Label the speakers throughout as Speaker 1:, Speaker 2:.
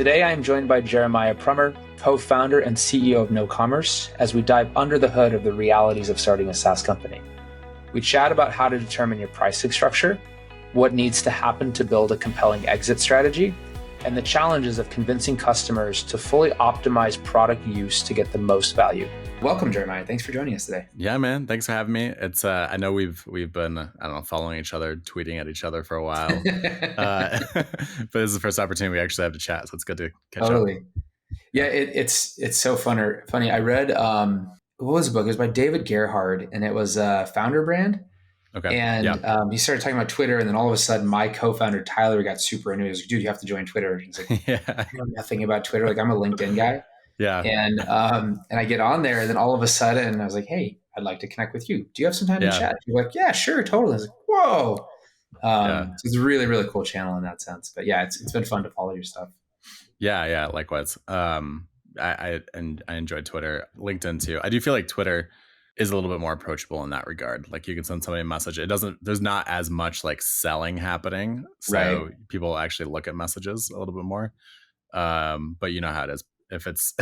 Speaker 1: Today, I am joined by Jeremiah Prummer, co-founder and CEO of KnoCommerce, as we dive under the hood of the realities of starting a SaaS company. We chat about how to determine your pricing structure, what needs to happen to build a compelling exit strategy, and the challenges of convincing customers to fully optimize product use to get the most value. Welcome, Jeremiah. Thanks for joining us today.
Speaker 2: Yeah, man. Thanks for having me. It's I know we've been following each other, tweeting at each other for a while, but this is the first opportunity we actually have to chat, so it's good to catch up.
Speaker 1: Yeah, it's so funny. I read what was the book? It was by David Gerhardt, and it was Founder Brand.
Speaker 2: Okay.
Speaker 1: And he started talking about Twitter, and then all of a sudden, my co-founder Tyler got super into it. He was like, "Dude, you have to join Twitter." He's like, "I know nothing about Twitter. Like, I'm a LinkedIn guy."
Speaker 2: Yeah.
Speaker 1: And I get on there, and then all of a sudden, I was like, "Hey, I'd like to connect with you. Do you have some time to chat?" He's like, "Yeah, sure, totally." I was like, "Whoa!" So it's a really, really cool channel in that sense. But yeah, it's been fun to follow your stuff.
Speaker 2: Yeah, likewise. I enjoyed Twitter, LinkedIn too. I do feel like Twitter is a little bit more approachable in that regard. Like, you can send somebody a message. There's not as much like selling happening. So people actually look at messages a little bit more. But you know how it is. If it's,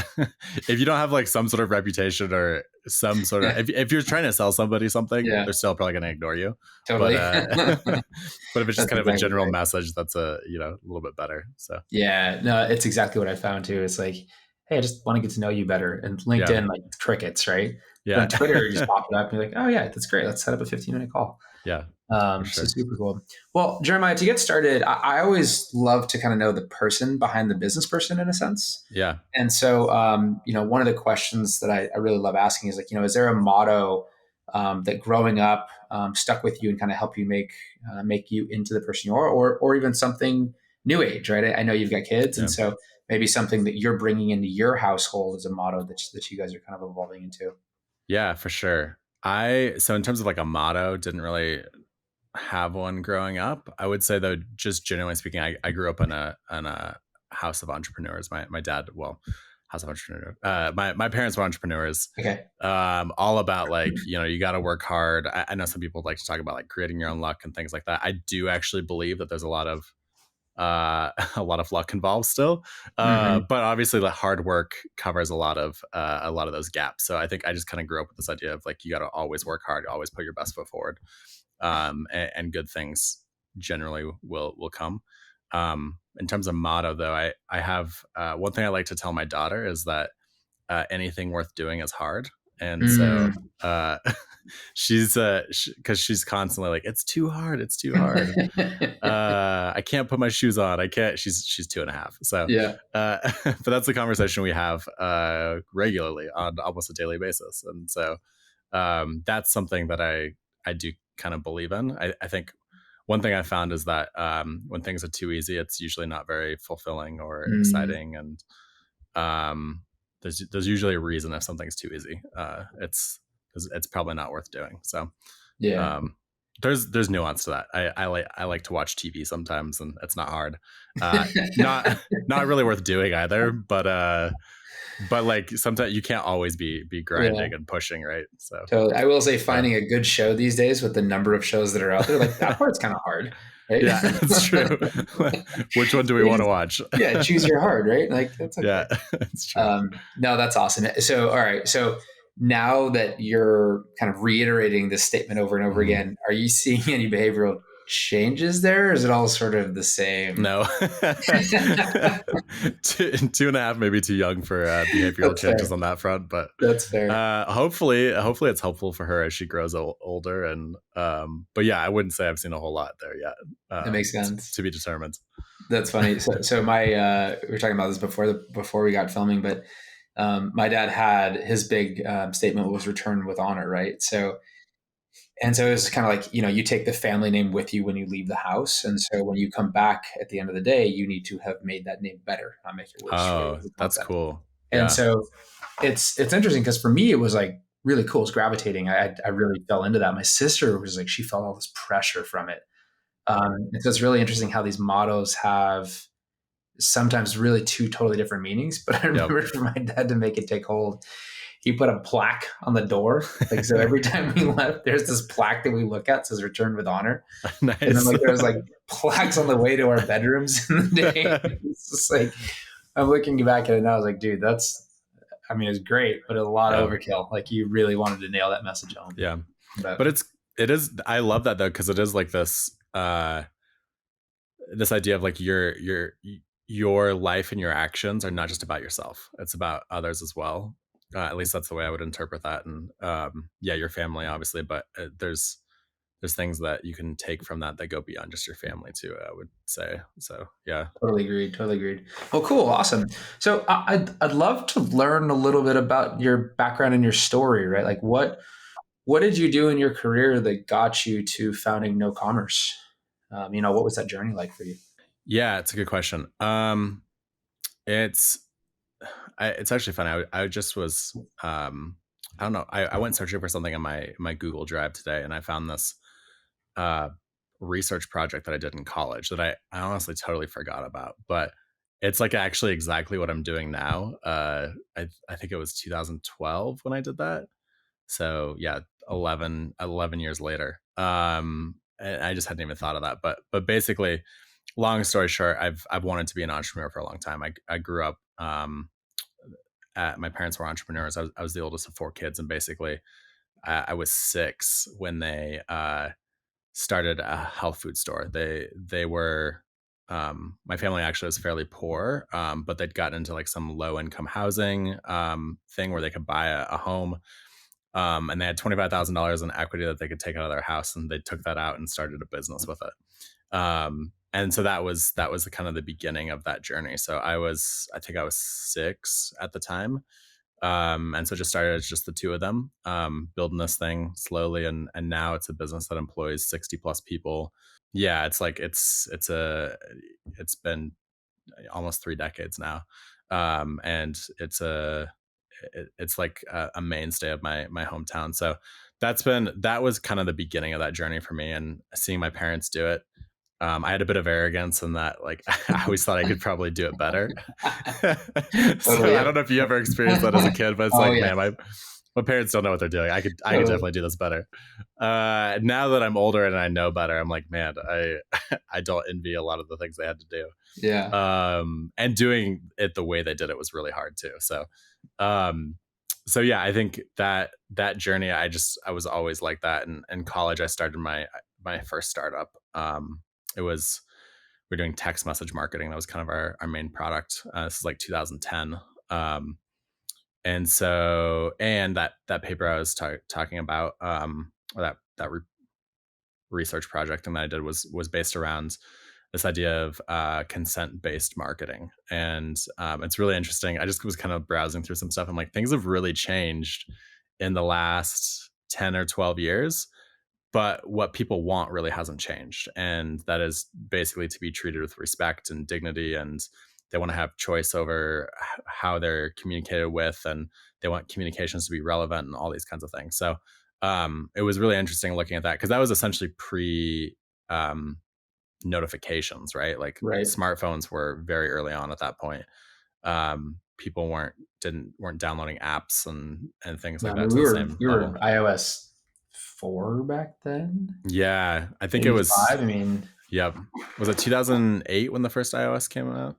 Speaker 2: if you don't have like some sort of reputation or some sort of, if you're trying to sell somebody something, they're still probably going to ignore you.
Speaker 1: Totally.
Speaker 2: But if it's just kind of a general message, that's a little bit better. So
Speaker 1: yeah, no, it's exactly what I found too. It's like, hey, I just want to get to know you better. And LinkedIn, like crickets, right?
Speaker 2: Yeah.
Speaker 1: But on Twitter, you just pop it up and you're like, oh yeah, that's great. Let's set up a 15-minute call.
Speaker 2: Yeah.
Speaker 1: Sure. So super cool. Well, Jeremiah, to get started, I always love to kind of know the person behind the business person in a sense.
Speaker 2: Yeah.
Speaker 1: And so, one of the questions that I really love asking is like, is there a motto that growing up stuck with you and kind of help you make you into the person you are, or even something new age, right? I know you've got kids, and so maybe something that you're bringing into your household is a motto that you guys are kind of evolving into.
Speaker 2: Yeah, for sure. So in terms of like a motto, didn't really have one growing up. I would say though, just generally speaking, I grew up in a house of entrepreneurs. My dad, house of entrepreneurs. My parents were entrepreneurs.
Speaker 1: Okay.
Speaker 2: All about like, you got to work hard. I know some people like to talk about like creating your own luck and things like that. I do actually believe that there's a lot of luck involved still. But obviously the hard work covers a lot of those gaps. So I think I just kind of grew up with this idea of like, you got to always work hard, always put your best foot forward. And good things generally will come. In terms of motto though, I have one thing I like to tell my daughter is that anything worth doing is hard. And so she's because she's constantly like, it's too hard. I can't put my shoes on. I can't. She's 2.5. So but that's the conversation we have regularly on almost a daily basis. And so that's something that I do kind of believe in. I think one thing I found is that when things are too easy, it's usually not very fulfilling or exciting. And there's usually a reason if something's too easy. It's probably not worth doing. So there's nuance to that. I like to watch TV sometimes, and it's not hard. Not really worth doing either, but like sometimes you can't always be grinding and pushing, right? So
Speaker 1: totally. I will say finding a good show these days with the number of shows that are out there, like that part's kind of hard. Right?
Speaker 2: Yeah, that's true. Which one do we want to watch?
Speaker 1: Yeah, choose your hard, right? Like that's okay.
Speaker 2: Yeah, that's true.
Speaker 1: No, that's awesome. So all right, so now that you're kind of reiterating this statement over and over again, are you seeing any behavioral changes there, or is it all sort of the same?
Speaker 2: No. 2.5 maybe too young for behavioral changes on that front, but
Speaker 1: that's fair.
Speaker 2: Hopefully it's helpful for her as she grows older. And but yeah, I wouldn't say I've seen a whole lot there yet.
Speaker 1: That makes sense.
Speaker 2: To be determined.
Speaker 1: That's funny. So my we were talking about this before we got filming, but my dad had his big statement was return with honor, right? So it was kind of like, you take the family name with you when you leave the house. And so when you come back at the end of the day, you need to have made that name better, not make it worse.
Speaker 2: Oh, that's cool.
Speaker 1: And so it's interesting because for me, it was like really cool. It's gravitating. I really fell into that. My sister was like, she felt all this pressure from it. And so it's really interesting how these mottos have sometimes really two totally different meanings. But I remember for my dad to make it take hold, he put a plaque on the door. Like, so every time we left, there's this plaque that we look at, says return with honor.
Speaker 2: Nice.
Speaker 1: And then like, there was like plaques on the way to our bedrooms in the day. It's just like, I'm looking back at it now. I was like, dude, I mean, it's great, but a lot of
Speaker 2: Yeah.
Speaker 1: overkill. Like you really wanted to nail that message home.
Speaker 2: Yeah.
Speaker 1: But
Speaker 2: But it is, I love that though, because it is like this idea of like your life and your actions are not just about yourself. It's about others as well. At least that's the way I would interpret that. And yeah, your family obviously, but there's things that you can take from that that go beyond just your family too, I would say. So yeah.
Speaker 1: totally agreed. Totally agreed. Well, cool. Awesome. So I'd love to learn a little bit about your background and your story, right? Like what did you do in your career that got you to founding KnoCommerce? What was that journey like for you?
Speaker 2: Yeah, it's a good question. It's it's actually funny. I just was I don't know. I went searching for something on my Google Drive today, and I found this uh, research project that I did in college that I honestly totally forgot about. But it's like actually exactly what I'm doing now. I think it was 2012 when I did that. So yeah, 11 years later. And I just hadn't even thought of that. But basically, long story short, I've wanted to be an entrepreneur for a long time. I grew up. My parents were entrepreneurs. I was the oldest of four kids, and basically, I was 6 when they started a health food store. They were my family actually was fairly poor, but they'd gotten into like some low income housing thing where they could buy a home, and they had $25,000 in equity that they could take out of their house, and they took that out and started a business with it. And so that was the kind of the beginning of that journey. So I think I was 6 at the time. And so just started as just the two of them, building this thing slowly, and now it's a business that employs 60 plus people. Yeah, it's like it's been almost 3 decades now, and it's like a mainstay of my hometown. So that was kind of the beginning of that journey for me, and seeing my parents do it. I had a bit of arrogance in that, like, I always thought I could probably do it better.
Speaker 1: Totally.
Speaker 2: So I
Speaker 1: Yeah.
Speaker 2: don't know if you ever experienced that as a kid, but it's
Speaker 1: Oh
Speaker 2: like,
Speaker 1: yeah.
Speaker 2: man, my parents don't know what they're doing. I could
Speaker 1: Totally.
Speaker 2: definitely do this better. Now that I'm older and I know better, I'm like, man, I don't envy a lot of the things they had to do.
Speaker 1: Yeah.
Speaker 2: And doing it the way they did it was really hard too. Um, so yeah, I think that journey, I was always like that. And in college, I started my first startup. It was we're doing text message marketing. That was kind of our main product. This is like 2010. And that paper I was talking about, or that research project thing that I did was based around this idea of consent based marketing. And it's really interesting. I just was kind of browsing through some stuff. I'm like, things have really changed in the last 10 or 12 years, but what people want really hasn't changed. And that is basically to be treated with respect and dignity. And they want to have choice over how they're communicated with, and they want communications to be relevant and all these kinds of things. So it was really interesting looking at that, because that was essentially pre notifications, right? Like
Speaker 1: Right.
Speaker 2: smartphones were very early on at that point. People weren't downloading apps and things
Speaker 1: No,
Speaker 2: like
Speaker 1: I
Speaker 2: that
Speaker 1: mean
Speaker 2: to the same
Speaker 1: we were
Speaker 2: level.
Speaker 1: iOS 4 back then,
Speaker 2: Yeah, I think it
Speaker 1: maybe
Speaker 2: was.
Speaker 1: 5. I mean,
Speaker 2: Yep. Was it 2008 when the first iOS came out?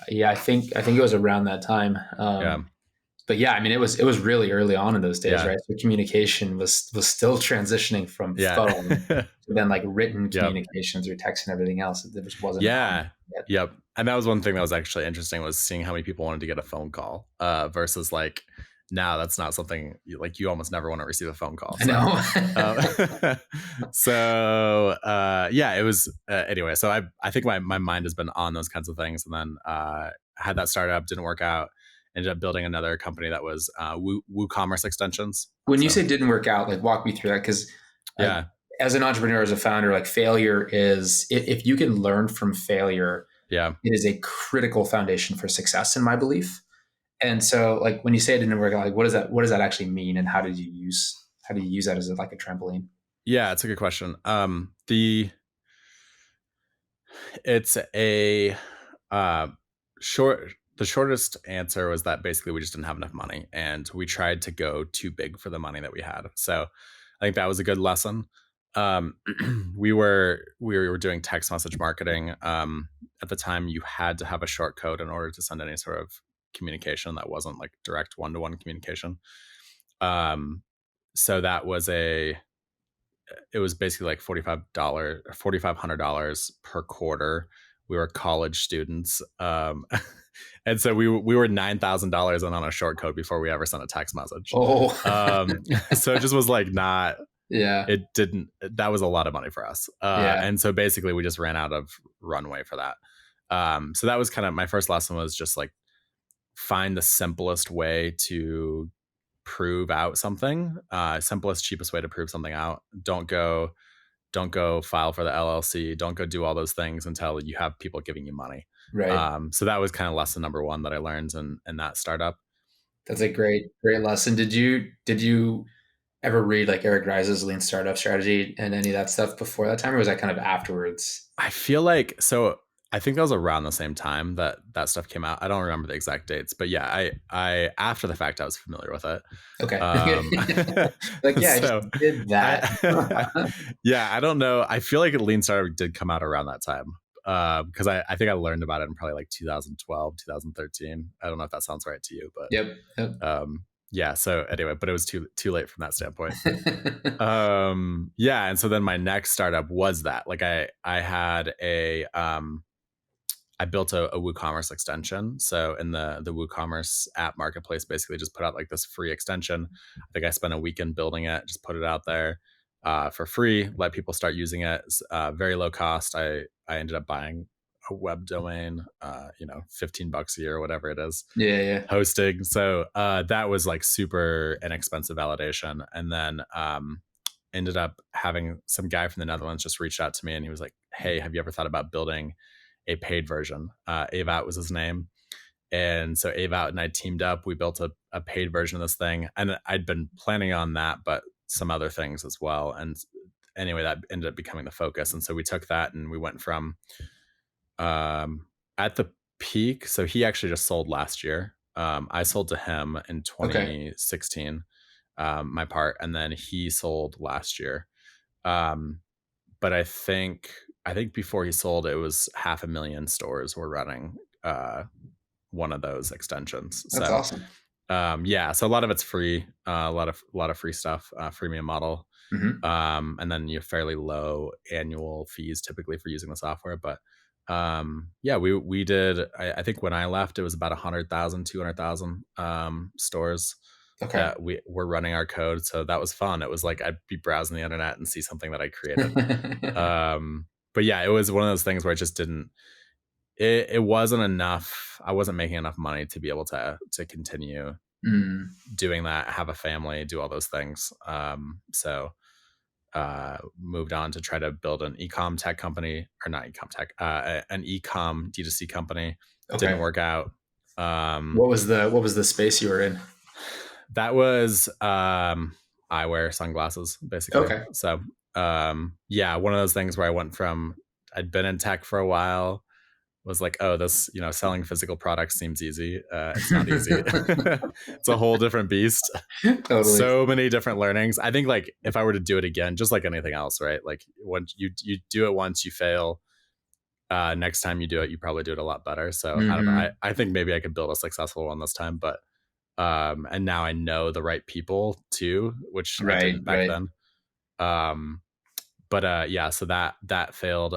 Speaker 1: yeah, I think it was around that time.
Speaker 2: Yeah.
Speaker 1: But yeah, I mean, it was really early on in those days,
Speaker 2: Yeah.
Speaker 1: right? So communication was still transitioning from
Speaker 2: Yeah.
Speaker 1: phone to then like written
Speaker 2: Yep.
Speaker 1: communications or text and everything else. It just wasn't common
Speaker 2: Yeah.
Speaker 1: yet.
Speaker 2: Yep. And that was one thing that was actually interesting, was seeing how many people wanted to get a phone call versus like now that's not something like you almost never want to receive a phone call.
Speaker 1: I
Speaker 2: So,
Speaker 1: know.
Speaker 2: um, yeah, it was anyway. So I think my mind has been on those kinds of things, and then had that startup, didn't work out. Ended up building another company that was WooCommerce extensions.
Speaker 1: When you
Speaker 2: So
Speaker 1: say didn't work out, like walk me through that, because like
Speaker 2: yeah,
Speaker 1: as an entrepreneur, as a founder, like failure is if you can learn from failure,
Speaker 2: yeah.
Speaker 1: it is a critical foundation for success in my belief. And so like when you say it didn't work out, like what does that actually mean, and how do you use that as like a trampoline?
Speaker 2: Yeah, it's a good question. The It's a uh, short. The shortest answer was that basically we just didn't have enough money, and we tried to go too big for the money that we had. So I think that was a good lesson. Um, we were doing text message marketing, at the time you had to have a short code in order to send any sort of communication that wasn't like direct one-to-one communication. So that was it was basically like $4,500 per quarter. We were college students. And so we were $9,000 in on a short code before we ever sent a text message.
Speaker 1: Oh,
Speaker 2: So it just was like
Speaker 1: yeah,
Speaker 2: that was a lot of money for us.
Speaker 1: yeah,
Speaker 2: And so basically we just ran out of runway for that. So that was kind of my first lesson, was just like find the simplest way to prove out something, simplest, cheapest way to prove something out. Don't go file for the LLC. Don't go do all those things until you have people giving you money.
Speaker 1: right.
Speaker 2: So that was kind of lesson number one that I learned in that startup.
Speaker 1: That's a great lesson. Did you ever read like Eric Rice's Lean Startup Strategy and any of that stuff before that time, or was that kind of afterwards?
Speaker 2: I feel like, so I think that was around the same time that stuff came out. I don't remember the exact dates, but yeah, I after the fact I was familiar with it.
Speaker 1: Okay.
Speaker 2: Um,
Speaker 1: Like, yeah, I just
Speaker 2: so
Speaker 1: did that.
Speaker 2: yeah, I don't know. I feel like Lean Startup did come out around that time. Because I think I learned about it in probably like 2012, 2013. I don't know if that sounds right to you,
Speaker 1: Yep. Yep.
Speaker 2: but yeah. So anyway, but it was too late from that standpoint. Yeah, and so then my next startup was that. Like I had I built a WooCommerce extension. So in the WooCommerce app marketplace, basically just put out like this free extension. I think I spent a weekend building it, just put it out there for free, let people start using it. Very low cost. I ended up buying a web domain, $15 a year or whatever it is,
Speaker 1: Yeah. Yeah.
Speaker 2: hosting. So that was like super inexpensive validation. And then ended up having some guy from the Netherlands just reached out to me, and he was like, "Hey, have you ever thought about building a paid version?" Ewout was his name. And so Ewout and I teamed up. We built a paid version of this thing. And I'd been planning on that, but some other things as well. And anyway, that ended up becoming the focus. And so we took that and we went from at the peak. So he actually just sold last year. I sold to him in
Speaker 1: Okay.
Speaker 2: 2016, my part, and then he sold last year. But I think before he sold, it was 500,000 stores were running one of those extensions.
Speaker 1: That's
Speaker 2: So
Speaker 1: awesome.
Speaker 2: yeah, so a lot of it's free, a lot of free stuff, freemium model,
Speaker 1: Hmm.
Speaker 2: and then you have fairly low annual fees typically for using the software. But yeah, we did. I think when I left, it was about 100,000, 200,000 stores
Speaker 1: Okay.
Speaker 2: that we were running our code. So that was fun. It was like I'd be browsing the internet and see something that I created. But yeah, it was one of those things where it just didn't. It wasn't enough. I wasn't making enough money to be able to continue
Speaker 1: Mm.
Speaker 2: doing that, have a family, do all those things. So moved on to try to build an ecom tech company, or not ecom tech, an ecom D2C company. Didn't
Speaker 1: Okay.
Speaker 2: work out.
Speaker 1: What was the space you were in?
Speaker 2: That was eyewear, sunglasses, basically.
Speaker 1: Okay.
Speaker 2: So yeah, one of those things where I went from, I'd been in tech for a while, was like, oh, this, selling physical products seems easy. It's not easy. It's a whole different beast.
Speaker 1: Totally.
Speaker 2: So many different learnings. I think like if I were to do it again, just like anything else, right? Like once you do it once, you fail. Next time you do it, you probably do it a lot better. So I don't know.
Speaker 1: Hmm.
Speaker 2: I think maybe I could build a successful one this time, but and now I know the right people too, which I
Speaker 1: Right.
Speaker 2: didn't back
Speaker 1: Right.
Speaker 2: then. But yeah, so that failed.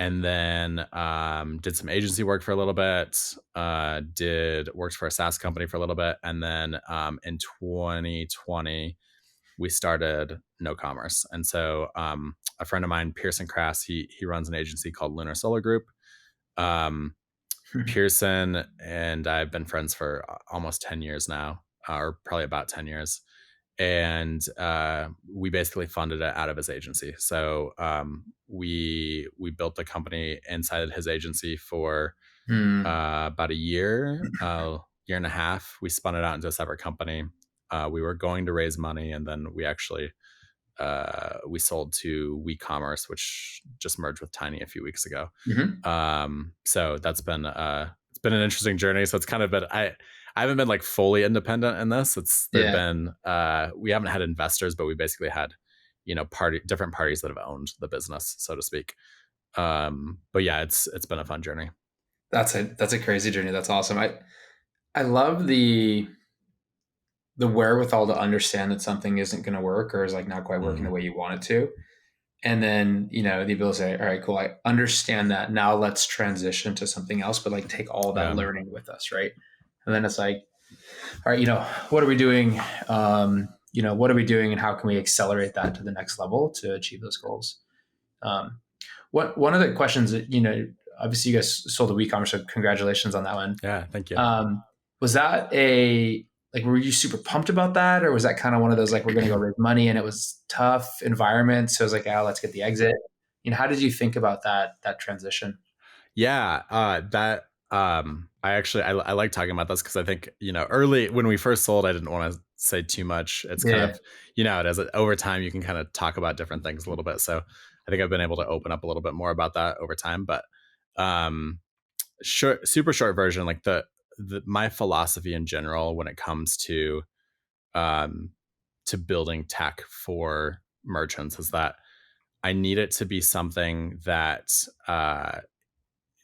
Speaker 2: And then did some agency work for a little bit. Worked for a SaaS company for a little bit, and then in 2020 we started KnoCommerce. And so a friend of mine, Pearson Crass, he runs an agency called Lunar Solar Group. Pearson and I've been friends for almost 10 years now, or probably about 10 years. And we basically funded it out of his agency. So we built the company inside his agency for
Speaker 1: Mm.
Speaker 2: about a year, year and a half. We spun it out into a separate company. We were going to raise money, and then we actually we sold to WeCommerce, which just merged with Tiny a few weeks ago.
Speaker 1: Hmm.
Speaker 2: So that's been it's been an interesting journey. So it's kind of been I haven't been like fully independent in this. There've
Speaker 1: Yeah.
Speaker 2: been we haven't had investors, but we basically had different parties that have owned the business, so to speak. But yeah, it's been a fun journey.
Speaker 1: That's a crazy journey. That's awesome. I love the wherewithal to understand that something isn't going to work or is like not quite working the
Speaker 2: Mm,
Speaker 1: way you want it to. And then, the ability to say, all right, cool. I understand that. Now let's transition to something else, but like take all that
Speaker 2: yeah.
Speaker 1: learning with us. Right. And then it's like, all right, what are we doing? What are we doing and how can we accelerate that to the next level to achieve those goals? Um, one of the questions that, obviously you guys sold a WeCommerce, so congratulations on that one.
Speaker 2: Yeah. Thank you.
Speaker 1: Um, was that were you super pumped about that? Or was that kind of one of those, like, we're going to go raise money and it was tough environment. So it was like, let's get the exit. How did you think about that transition?
Speaker 2: Yeah, that I like talking about this because I think early when we first sold, I didn't want to say too much. It's kind
Speaker 1: Yeah.
Speaker 2: of it as over time you can kind of talk about different things a little bit. So I think I've been able to open up a little bit more about that over time. But um, super short version, like the my philosophy in general when it comes um, to building tech for merchants is that I need it to be something that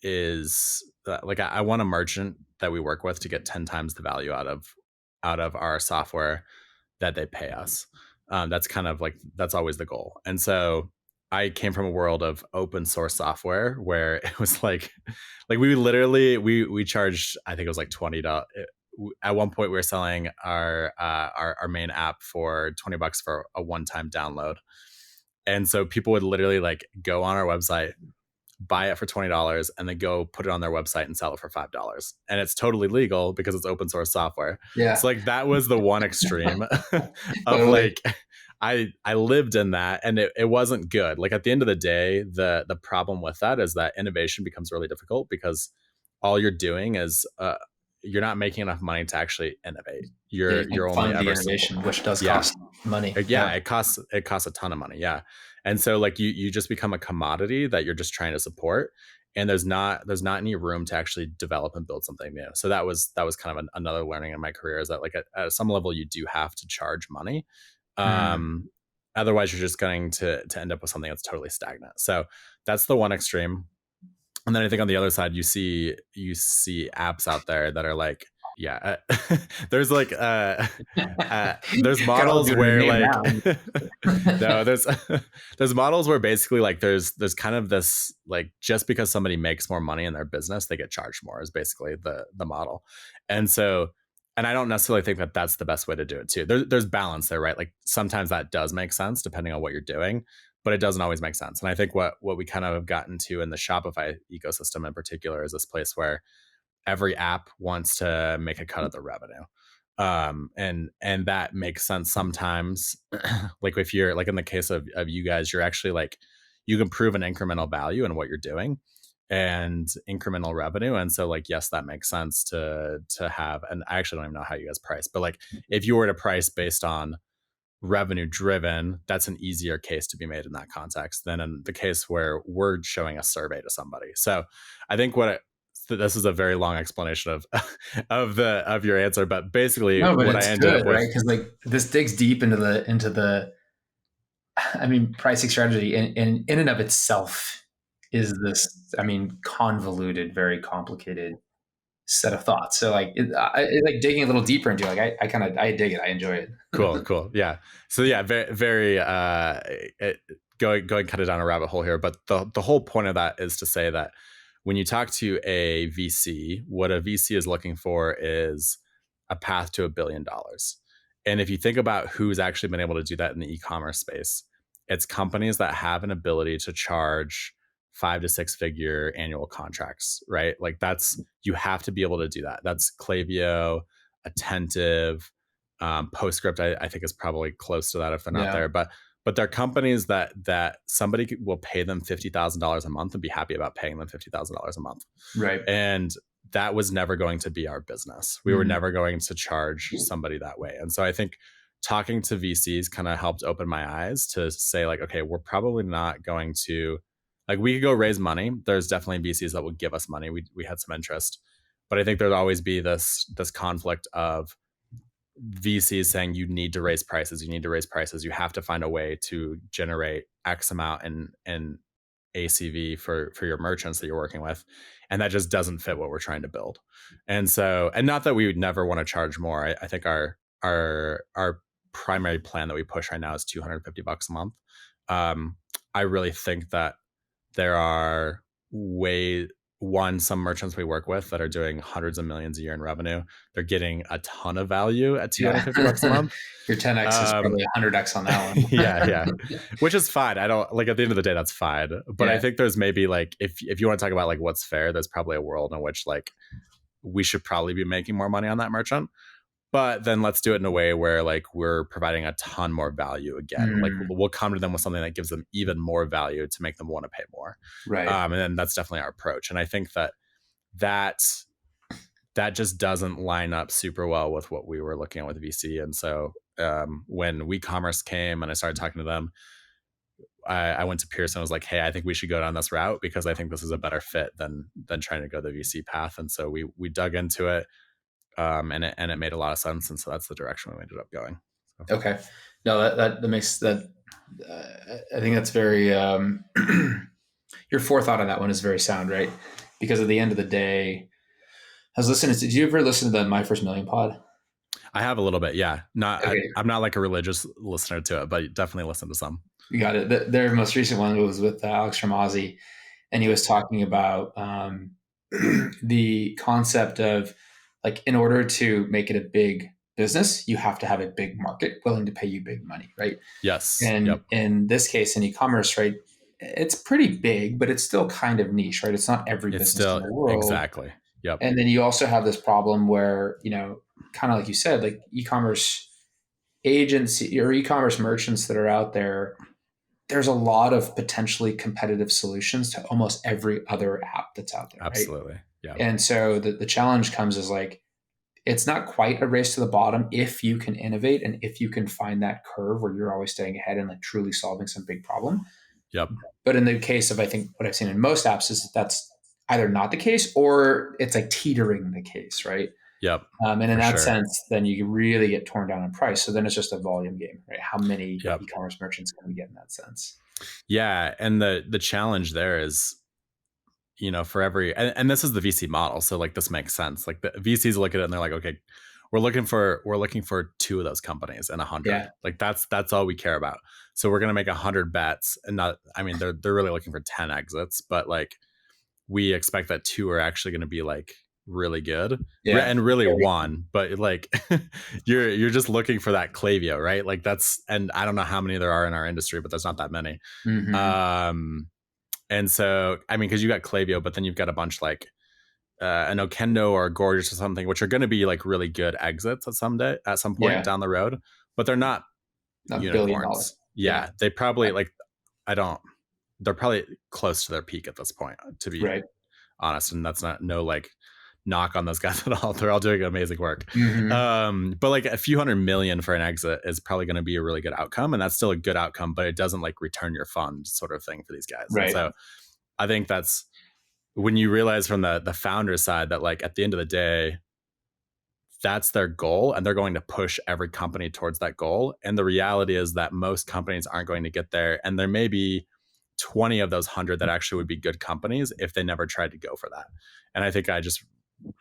Speaker 2: is like I want a merchant that we work with to get 10 times the value out of our software that they pay us. That's kind of like that's always the goal. And so I came from a world of open source software where it was like we charged, I think it was like $20. At one point we were selling our main app for $20 for a one-time download. And so people would literally like go on our website, buy it for $20, and then go put it on their website and sell it for $5. And it's totally legal because it's open source software.
Speaker 1: Yeah.
Speaker 2: So like that was the one extreme of
Speaker 1: Totally.
Speaker 2: like I lived in that and it wasn't good. Like at the end of the day, the problem with that is that innovation becomes really difficult because all you're doing is you're not making enough money to actually innovate.
Speaker 1: Yeah, you
Speaker 2: You're
Speaker 1: can
Speaker 2: only
Speaker 1: fund the
Speaker 2: ever
Speaker 1: innovation, which does
Speaker 2: yeah.
Speaker 1: cost money.
Speaker 2: Yeah,
Speaker 1: Yeah.
Speaker 2: it costs a ton of money. Yeah. And so like you just become a commodity that you're just trying to support. And there's not any room to actually develop and build something new. So that was kind of another learning in my career is that like at some level you do have to charge money.
Speaker 1: Mm.
Speaker 2: Um, Otherwise you're just going to end up with something that's totally stagnant. So that's the one extreme. And then I think on the other side, you see apps out there that are like, yeah, there's like there's
Speaker 1: Carl
Speaker 2: models
Speaker 1: doing a
Speaker 2: where
Speaker 1: name
Speaker 2: like
Speaker 1: now.
Speaker 2: no, there's models where basically like there's kind of this like just because somebody makes more money in their business, they get charged more is basically the model. And so and I don't necessarily think that that's the best way to do it too. There's balance there, right? Like sometimes that does make sense depending on what you're doing, but it doesn't always make sense. And I think what we kind of have gotten to in the Shopify ecosystem in particular is this place where every app wants to make a cut of the revenue. And that makes sense sometimes. Like if you're like in the case of you guys, you're actually like you can prove an incremental value in what you're doing and incremental revenue. And so like yes, that makes sense to have. And I actually don't even know how you guys price, but like if you were to price based on revenue driven, that's an easier case to be made in that context than in the case where we're showing a survey to somebody. So I think this is a very long explanation of of your answer, but basically
Speaker 1: No, but
Speaker 2: what I
Speaker 1: it's
Speaker 2: ended up
Speaker 1: good,
Speaker 2: with.
Speaker 1: right? Because like this digs deep into the pricing strategy in and of itself is this, convoluted, very complicated set of thoughts. So like, like digging a little deeper into it, like I dig it. I enjoy it.
Speaker 2: Cool. Yeah. So yeah, very, very going kind of down a rabbit hole here, but the whole point of that is to say that when you talk to a VC, what a VC is looking for is a path to $1 billion. And if you think about who's actually been able to do that in the e-commerce space, it's companies that have an ability to charge 5 to 6 figure annual contracts, right? Like you have to be able to do that. That's Klaviyo, Attentive, Postscript, I think is probably close to that if they're not
Speaker 1: Yeah.
Speaker 2: there. But they're companies that somebody will pay them $50,000 a month and be happy about paying them $50,000 a month.
Speaker 1: Right.
Speaker 2: And that was never going to be our business. We were never going to charge somebody that way. And so I think talking to VCs kind of helped open my eyes to say like, okay, we're probably not going to like we could go raise money. There's definitely VCs that will give us money. We had some interest, but I think there'd always be this conflict of VCs saying you need to raise prices, you have to find a way to generate X amount in ACV for your merchants that you're working with, and that just doesn't fit what we're trying to build. And so, and not that we would never want to charge more. I think our primary plan that we push right now is $250 a month. I really think that there are some merchants we work with that are doing hundreds of millions a year in revenue. They're getting a ton of value at $250 a month.
Speaker 1: Your 10x is probably 100x on that one.
Speaker 2: Yeah. Which is fine. I don't like, at the end of the day, that's fine. But I think there's maybe like, if you want to talk about like what's fair, there's probably a world in which like we should probably be making more money on that merchant. But then let's do it in a way where like we're providing a ton more value again. Like we'll come to them with something that gives them even more value to make them want to pay more.
Speaker 1: Right.
Speaker 2: And then that's definitely our approach. And I think that just doesn't line up super well with what we were looking at with VC. And so when WeCommerce came and I started talking to them, I went to Pearson and was like, hey, I think we should go down this route because I think this is a better fit than trying to go the VC path. And so we dug into it. And it made a lot of sense, and so that's the direction we ended up going. So.
Speaker 1: Okay, no, that makes that. I think that's very. Your forethought on that one is very sound, right? Because at the end of the day, I was listening. Did you ever listen to the My First Million pod?
Speaker 2: I have a little bit, yeah.
Speaker 1: Okay.
Speaker 2: I'm not like a religious listener to it, but definitely listen to some.
Speaker 1: You got it. Their most recent one was with Alex Ramosi, and he was talking about the concept of, like, in order to make it a big business, you have to have a big market willing to pay you big money, right?
Speaker 2: Yes.
Speaker 1: And in this case, in e-commerce, right, it's pretty big, but it's still kind of niche, right? It's not every business in the world.
Speaker 2: Exactly. Yep.
Speaker 1: And then you also have this problem where, kind of like you said, like e-commerce agency or e-commerce merchants that are out there, there's a lot of potentially competitive solutions to almost every other app that's out there.
Speaker 2: Absolutely.
Speaker 1: Right?
Speaker 2: Yeah.
Speaker 1: And so the challenge comes is like, it's not quite a race to the bottom if you can innovate and if you can find that curve where you're always staying ahead and like truly solving some big problem.
Speaker 2: Yep.
Speaker 1: But in the case of, I think what I've seen in most apps is that's either not the case or it's like teetering the case, right?
Speaker 2: Yep.
Speaker 1: And in that sense, then you really get torn down in price. So then it's just a volume game, right? How many e-commerce merchants can we get in that sense?
Speaker 2: Yeah. And the challenge there is, for every, and this is the VC model. So like, this makes sense. Like the VCs look at it and they're like, okay, we're looking for 2 of those companies and 100. Yeah. Like that's all we care about. So we're going to make 100 bets and they're really looking for 10 exits, but like we expect that 2 are actually going to be like really good and really 1, but like you're just looking for that Klaviyo, right? Like and I don't know how many there are in our industry, but there's not that many. Mm-hmm. And so, because you got Klaviyo, but then you've got a bunch like an Okendo or a Gorgeous or something, which are going to be like really good exits at some point down the road, but they're not unicorns. Yeah. They probably they're probably close to their peak at this point, to be honest. And that's no like knock on those guys at all. They're all doing amazing work. Mm-hmm. But like a few $100 million for an exit is probably going to be a really good outcome. And that's still a good outcome, but it doesn't like return your fund sort of thing for these guys. Right. And so I think that's when you realize from the founder side that like at the end of the day, that's their goal and they're going to push every company towards that goal. And the reality is that most companies aren't going to get there. And there may be 20 of those 100 that actually would be good companies if they never tried to go for that. And I think I just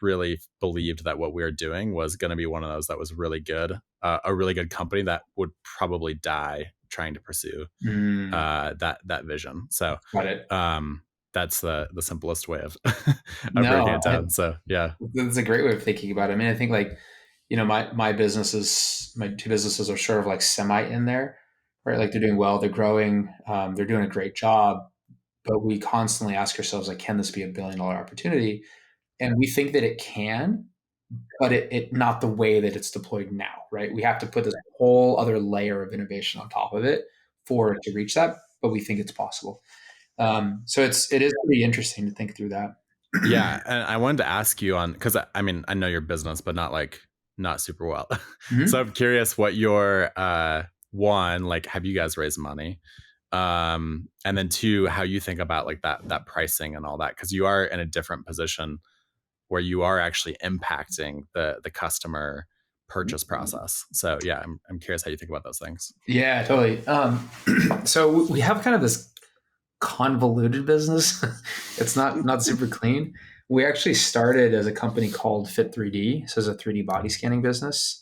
Speaker 2: really believed that what we were doing was going to be one of those that was really good, a really good company that would probably die trying to pursue that vision. So that's the simplest way of breaking it down. So yeah,
Speaker 1: that's a great way of thinking about it. I think like, my 2 businesses are sort of like semi in there, right? Like they're doing well, they're growing, they're doing a great job, but we constantly ask ourselves, like, can this be $1 billion opportunity? And we think that it can, but it not the way that it's deployed now, right? We have to put this whole other layer of innovation on top of it for it to reach that, but we think it's possible. So it is pretty interesting to think through that.
Speaker 2: Yeah. And I wanted to ask you because I know your business, but not super well. Mm-hmm. So I'm curious what your, one, like, have you guys raised money? And then 2, how you think about like that pricing and all that, because you are in a different position where you are actually impacting the customer purchase process. So yeah, I'm curious how you think about those things.
Speaker 1: Yeah, totally. So we have kind of this convoluted business. It's not super clean. We actually started as a company called Fit3D, so it's a 3D body scanning business.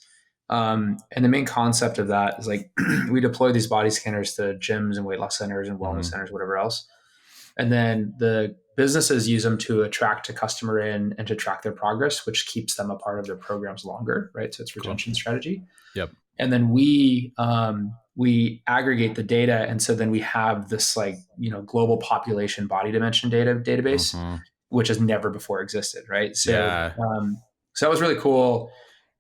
Speaker 1: And the main concept of that is like we deploy these body scanners to gyms and weight loss centers and wellness centers, whatever else. And then the businesses use them to attract a customer in and to track their progress, which keeps them a part of their programs longer, right? So it's retention strategy.
Speaker 2: Yep.
Speaker 1: And then we aggregate the data, and so then we have this like global population body dimension database, which has never before existed, right? So so that was really cool.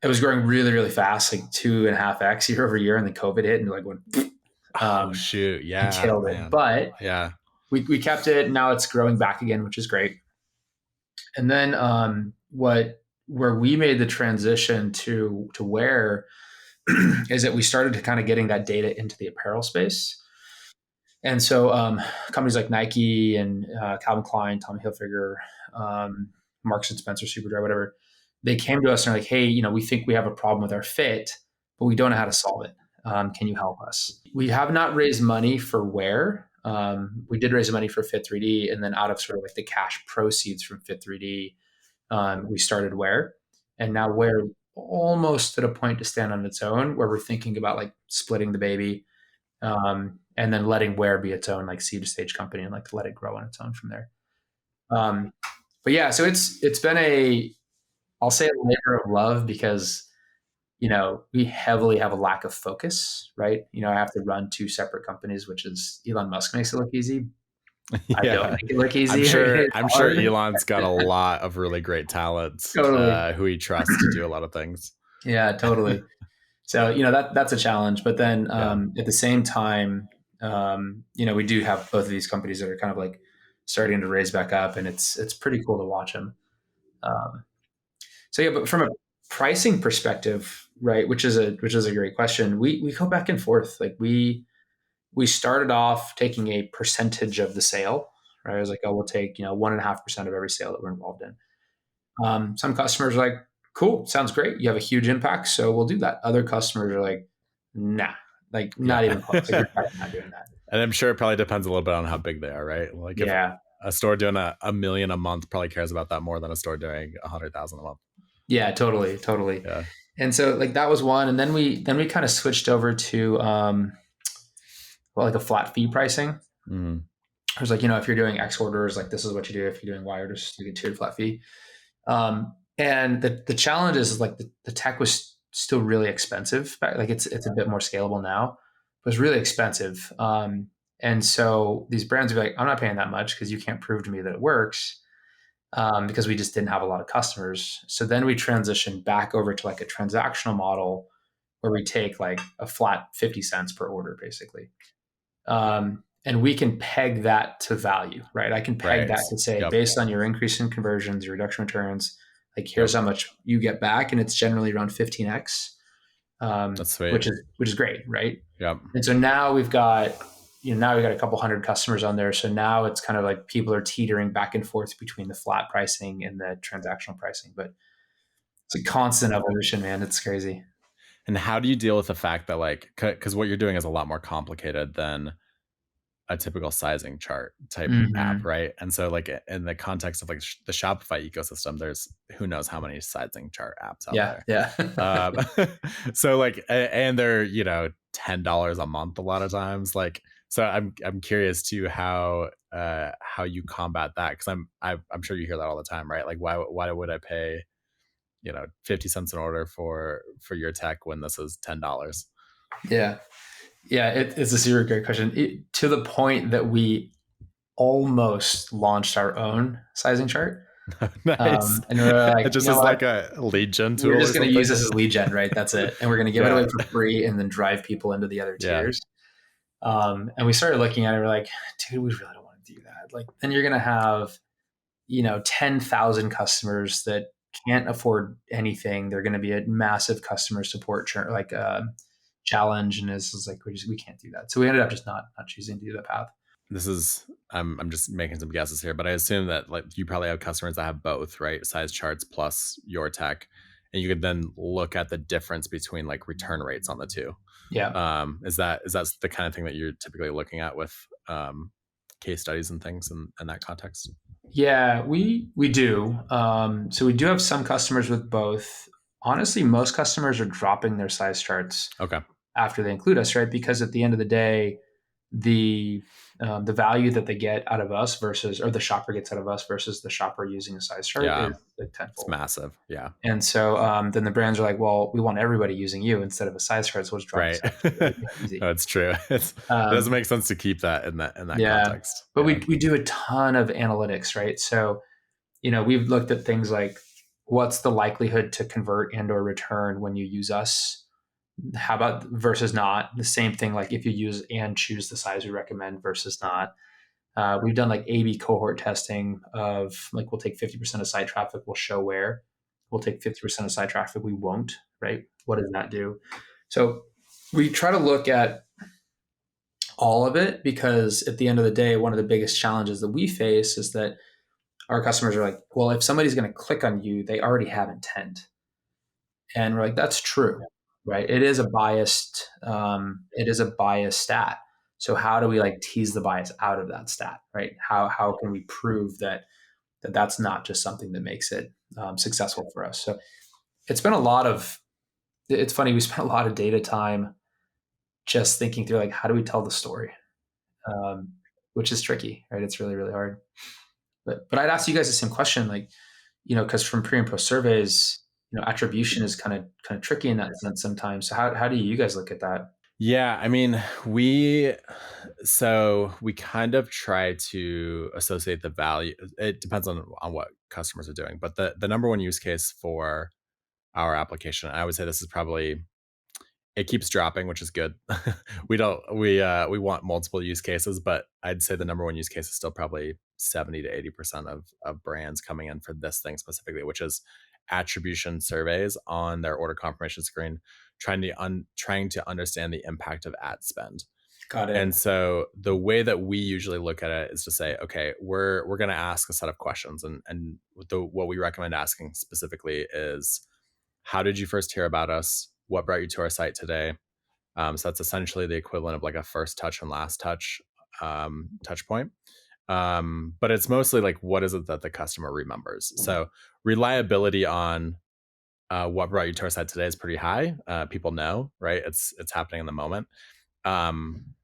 Speaker 1: It was growing really, really fast, like 2.5x year over year, and then COVID hit and like went
Speaker 2: shoot,
Speaker 1: and killed it. But we kept it, and now it's growing back again, which is great. And then where we made the transition to WAIR is that we started to kind of getting that data into the apparel space. And so companies like Nike and Calvin Klein, Tommy Hilfiger, Marks and Spencer, Superdry, whatever, they came to us and are like, hey, we think we have a problem with our fit, but we don't know how to solve it. Can you help us? We have not raised money for WAIR. We did raise money for Fit3D, and then out of sort of like the cash proceeds from Fit3D, we started WAIR. And now WAIR almost at a point to stand on its own, where we're thinking about like splitting the baby, and then letting WAIR be its own like seed stage company and like let it grow on its own from there. But yeah, so it's been I'll say a labor of love, because we heavily have a lack of focus, right? I have to run 2 separate companies, which is Elon Musk makes it look easy. I don't make it look easy.
Speaker 2: I'm sure Elon's got a lot of really great talents who he trusts to do a lot of things.
Speaker 1: Yeah, totally. So, that's a challenge. But then at the same time, we do have both of these companies that are kind of like starting to raise back up, and it's pretty cool to watch them. So yeah, but from a pricing perspective, right, which is a great question. We go back and forth. Like we started off taking a percentage of the sale, right? I was like, oh, we'll take 1.5% of every sale that we're involved in. Some customers are like, cool, sounds great. You have a huge impact, so we'll do that. Other customers are like, nah, like not even close. Like, we're not doing that.
Speaker 2: And I'm sure it probably depends a little bit on how big they are, right? Like if a store doing $1 million a month probably cares about that more than a store doing 100,000 a month. Yeah,
Speaker 1: totally. Yeah. And so like that was one, and then we kind of switched over to like a flat fee pricing. It was like, if you're doing X orders, like this is what you do. If you're doing Y orders, you get tiered flat fee. And the challenge is like the tech was still really expensive. Like it's a bit more scalable now, but it's really expensive. And so these brands would be like, I'm not paying that much because you can't prove to me that it works. Because we just didn't have a lot of customers. So then we transitioned back over to like a transactional model where we take like a flat 50 cents per order, basically. And we can peg that to value, right? I can peg that to say, based on your increase in conversions, your reduction returns, like here's how much you get back. And it's generally around 15x,
Speaker 2: That's sweet.
Speaker 1: which is great, right?
Speaker 2: Yep.
Speaker 1: And so now we've got a couple hundred customers on there. So now it's kind of like people are teetering back and forth between the flat pricing and the transactional pricing, but it's a constant evolution, man. It's crazy.
Speaker 2: And how do you deal with the fact that like, because what you're doing is a lot more complicated than a typical sizing chart type app, right? And so like in the context of like the Shopify ecosystem, there's who knows how many sizing chart apps out there.
Speaker 1: Yeah.
Speaker 2: So like, and they're, $10 a month a lot of times. Like, so I'm curious to how you combat that, because I'm sure you hear that all the time, right? Like why would I pay 50 cents an order for your tech when this is $10?
Speaker 1: Yeah, it's a super great question. To the point that we almost launched our own sizing chart.
Speaker 2: Nice.
Speaker 1: And we're like,
Speaker 2: it just is like a lead gen tool.
Speaker 1: We're just going to use this as lead gen, right? That's it. And we're going to give it away for free and then drive people into the other tiers. And we started looking at it. We're like, dude, we really don't want to do that. Like, then you're going to have, 10,000 customers that can't afford anything. They're going to be a massive customer support challenge. And it's like, we can't do that. So we ended up just not choosing to do that path.
Speaker 2: This is, I'm just making some guesses here, but I assume that like you probably have customers that have both, right? Size charts plus your tech. And you could then look at the difference between like return rates on the two.
Speaker 1: Yeah.
Speaker 2: Is that the kind of thing that you're typically looking at with case studies and things in that context?
Speaker 1: Yeah, we do. So we do have some customers with both. Honestly, most customers are dropping their size charts
Speaker 2: Okay.
Speaker 1: after they include us, right? Because at the end of the day, the the value that they get out of us versus, or the shopper gets out of us versus the shopper using a size chart
Speaker 2: Yeah.
Speaker 1: is like
Speaker 2: It's
Speaker 1: tenfold.
Speaker 2: massive. Yeah.
Speaker 1: And so then the brands are like, well, we want everybody using you instead of a size chart, so let's drop the
Speaker 2: Right.
Speaker 1: size chart. Like, yeah, easy.
Speaker 2: No, it's true. It doesn't
Speaker 1: Um,
Speaker 2: make sense to keep that in that
Speaker 1: yeah,
Speaker 2: context.
Speaker 1: but
Speaker 2: Yeah.
Speaker 1: we do a ton of analytics, right? So we've looked at things like what's the likelihood to convert and or return when you use us. How about versus not? The same thing, like if you use and choose the size we recommend versus not. We've done like A/B cohort testing of like we'll take 50% of site traffic, we'll show where. We'll take 50% of site traffic, we won't, right? What does that do? So we try to look at all of it because at the end of the day, one of the biggest challenges that we face is that our customers are like, well, if somebody's going to click on you, they already have intent. And we're like, that's true, right? It is a biased stat. So how do we like tease the bias out of that stat, right? How can we prove that that's not just something that makes it successful for us? So it's been a lot of. It's funny, we spent a lot of data time just thinking through like how do we tell the story, um, which is tricky, right? It's really really hard. But I'd ask you guys the same question, like because from pre and post surveys, attribution is kind of tricky in that sense sometimes. So how do you guys look at that?
Speaker 2: Yeah, I mean, we kind of try to associate the value. It depends on what customers are doing, but the number one use case for our application, I would say this is probably, it keeps dropping, which is good. We want multiple use cases, but I'd say the number one use case is still probably 70 to 80% of brands coming in for this thing specifically, which is attribution surveys on their order confirmation screen, trying to understand the impact of ad spend.
Speaker 1: Got
Speaker 2: And
Speaker 1: it.
Speaker 2: so the way that we usually look at it is to say, okay, we're going to ask a set of questions, and what we recommend asking specifically is, how did you first hear about us? What brought you to our site today? So that's essentially the equivalent of like a first touch and last touch touch point. But it's mostly like, what is it that the customer remembers? So reliability on what brought you to our site today is pretty high. People know, right? It's happening in the moment. Um,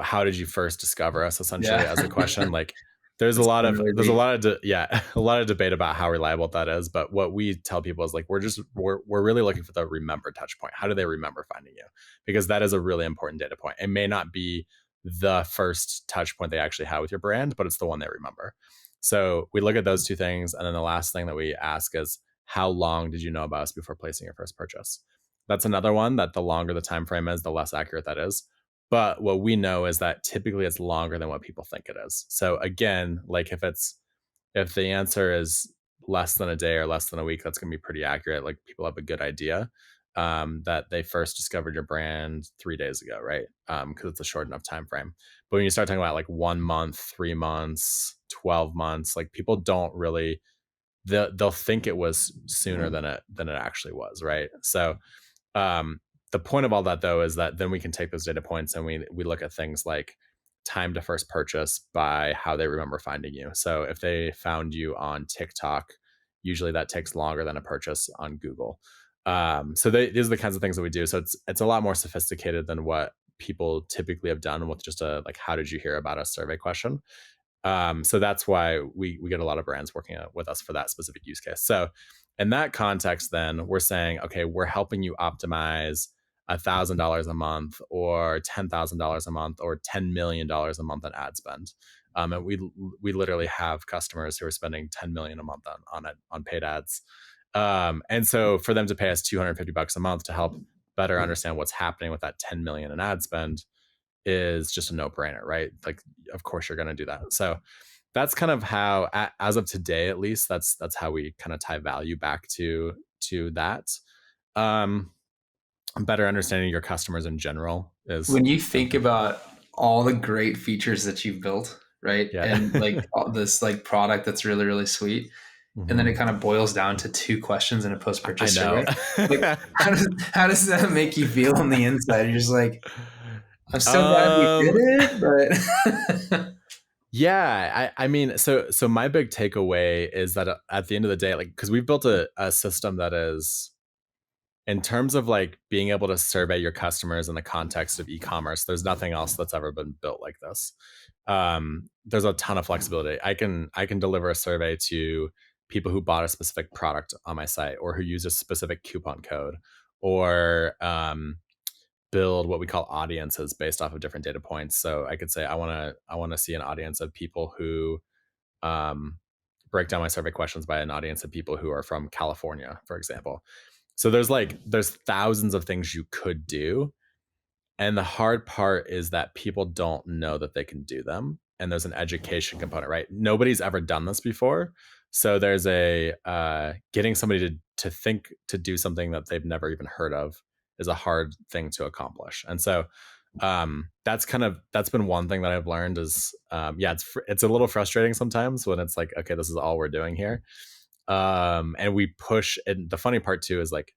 Speaker 2: how did you first discover us? Essentially,
Speaker 1: Yeah.
Speaker 2: as a question, like there's a
Speaker 1: It's
Speaker 2: lot
Speaker 1: been
Speaker 2: of
Speaker 1: really
Speaker 2: there's a
Speaker 1: deep.
Speaker 2: lot of a lot of debate about how reliable that is. But what we tell people is like, we're really looking for the remember touch point. How do they remember finding you? Because that is a really important data point. It may not be the first touch point they actually have with your brand, but it's the one they remember. So we look at those two things, and then the last thing that we ask is, how long did you know about us before placing your first purchase? That's another one that the longer the time frame is, the less accurate that is. But what we know is that typically it's longer than what people think it is. So again, like if the answer is less than a day or less than a week, that's going to be pretty accurate. Like people have a good idea that they first discovered your brand 3 days ago, right? Because it's a short enough time frame. But when you start talking about like 1 month, 3 months, 12 months, like people don't really, they'll think it was sooner than it actually was, right? So um, the point of all that, though, is that then we can take those data points and we look at things like time to first purchase by how they remember finding you. So if they found you on TikTok, usually that takes longer than a purchase on Google. These are the kinds of things that we do. So it's a lot more sophisticated than what people typically have done with just a like, how did you hear about us survey question. So that's why we get a lot of brands working with us for that specific use case. So in that context, then we're saying, okay, we're helping you optimize $1,000 a month or $10,000 a month or $10 million a month on ad spend. And we literally have customers who are spending 10 million a month on paid ads. And so for them to pay us $250 a month to help better understand what's happening with that 10 million in ad spend is just a no-brainer, right? Like, of course you're going to do that. So that's kind of how, as of today, at least, that's how we kind of tie value back to that. Um, Better understanding your customers in general is,
Speaker 1: When you think about all the great features that you've built, right?
Speaker 2: yeah.
Speaker 1: And like all this like product that's really, really sweet. And then it kind of boils down to two questions in a
Speaker 2: I
Speaker 1: post-purchase
Speaker 2: know.
Speaker 1: survey. Like how does that make you feel on the inside? You're just like, I'm so glad we did
Speaker 2: um,
Speaker 1: it, but
Speaker 2: I mean, so my big takeaway is that at the end of the day, like, because we've built a system that is, in terms of like being able to survey your customers in the context of e-commerce, there's nothing else that's ever been built like this. There's a ton of flexibility. I can deliver a survey to people who bought a specific product on my site, or who use a specific coupon code, or build what we call audiences based off of different data points. So I could say I want to see an audience of people who um, break down my survey questions by an audience of people who are from California, for example. So there's thousands of things you could do, and the hard part is that people don't know that they can do them. And there's an education component, right? Nobody's ever done this before. So there's a getting somebody to think to do something that they've never even heard of is a hard thing to accomplish. And so that's been one thing that I've learned is it's a little frustrating sometimes when it's like, okay, this is all we're doing here. And we push, and the funny part too is like,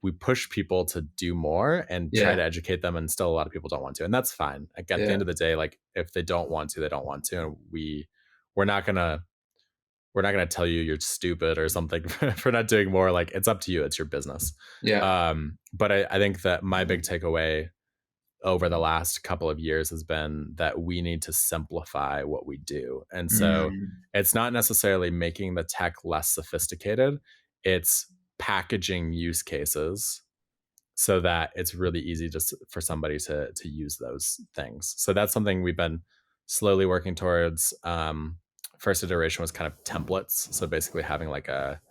Speaker 2: we push people to do more and try to educate them, and still a lot of people don't want to, and that's fine. Like at the end of the day, like if they don't want to, they don't want to, and we're not gonna tell you you're stupid or something for not doing more. Like it's up to you, it's your business. But I think that my big takeaway over the last couple of years has been that we need to simplify what we do. And so it's not necessarily making the tech less sophisticated, it's packaging use cases so that it's really easy just for somebody to use those things. So that's something we've been slowly working towards. First iteration was kind of templates. So basically having like a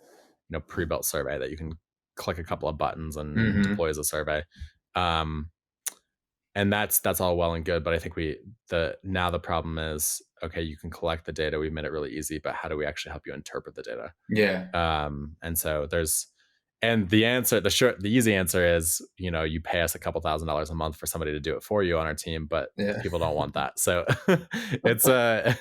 Speaker 2: pre-built survey that you can click a couple of buttons and deploy as a survey. And that's all well and good, but I think now the problem is, okay, you can collect the data, we've made it really easy, but how do we actually help you interpret the data? And so the easy answer is, you pay us a couple $1,000s a month for somebody to do it for you on our team, but people don't want that. So it's a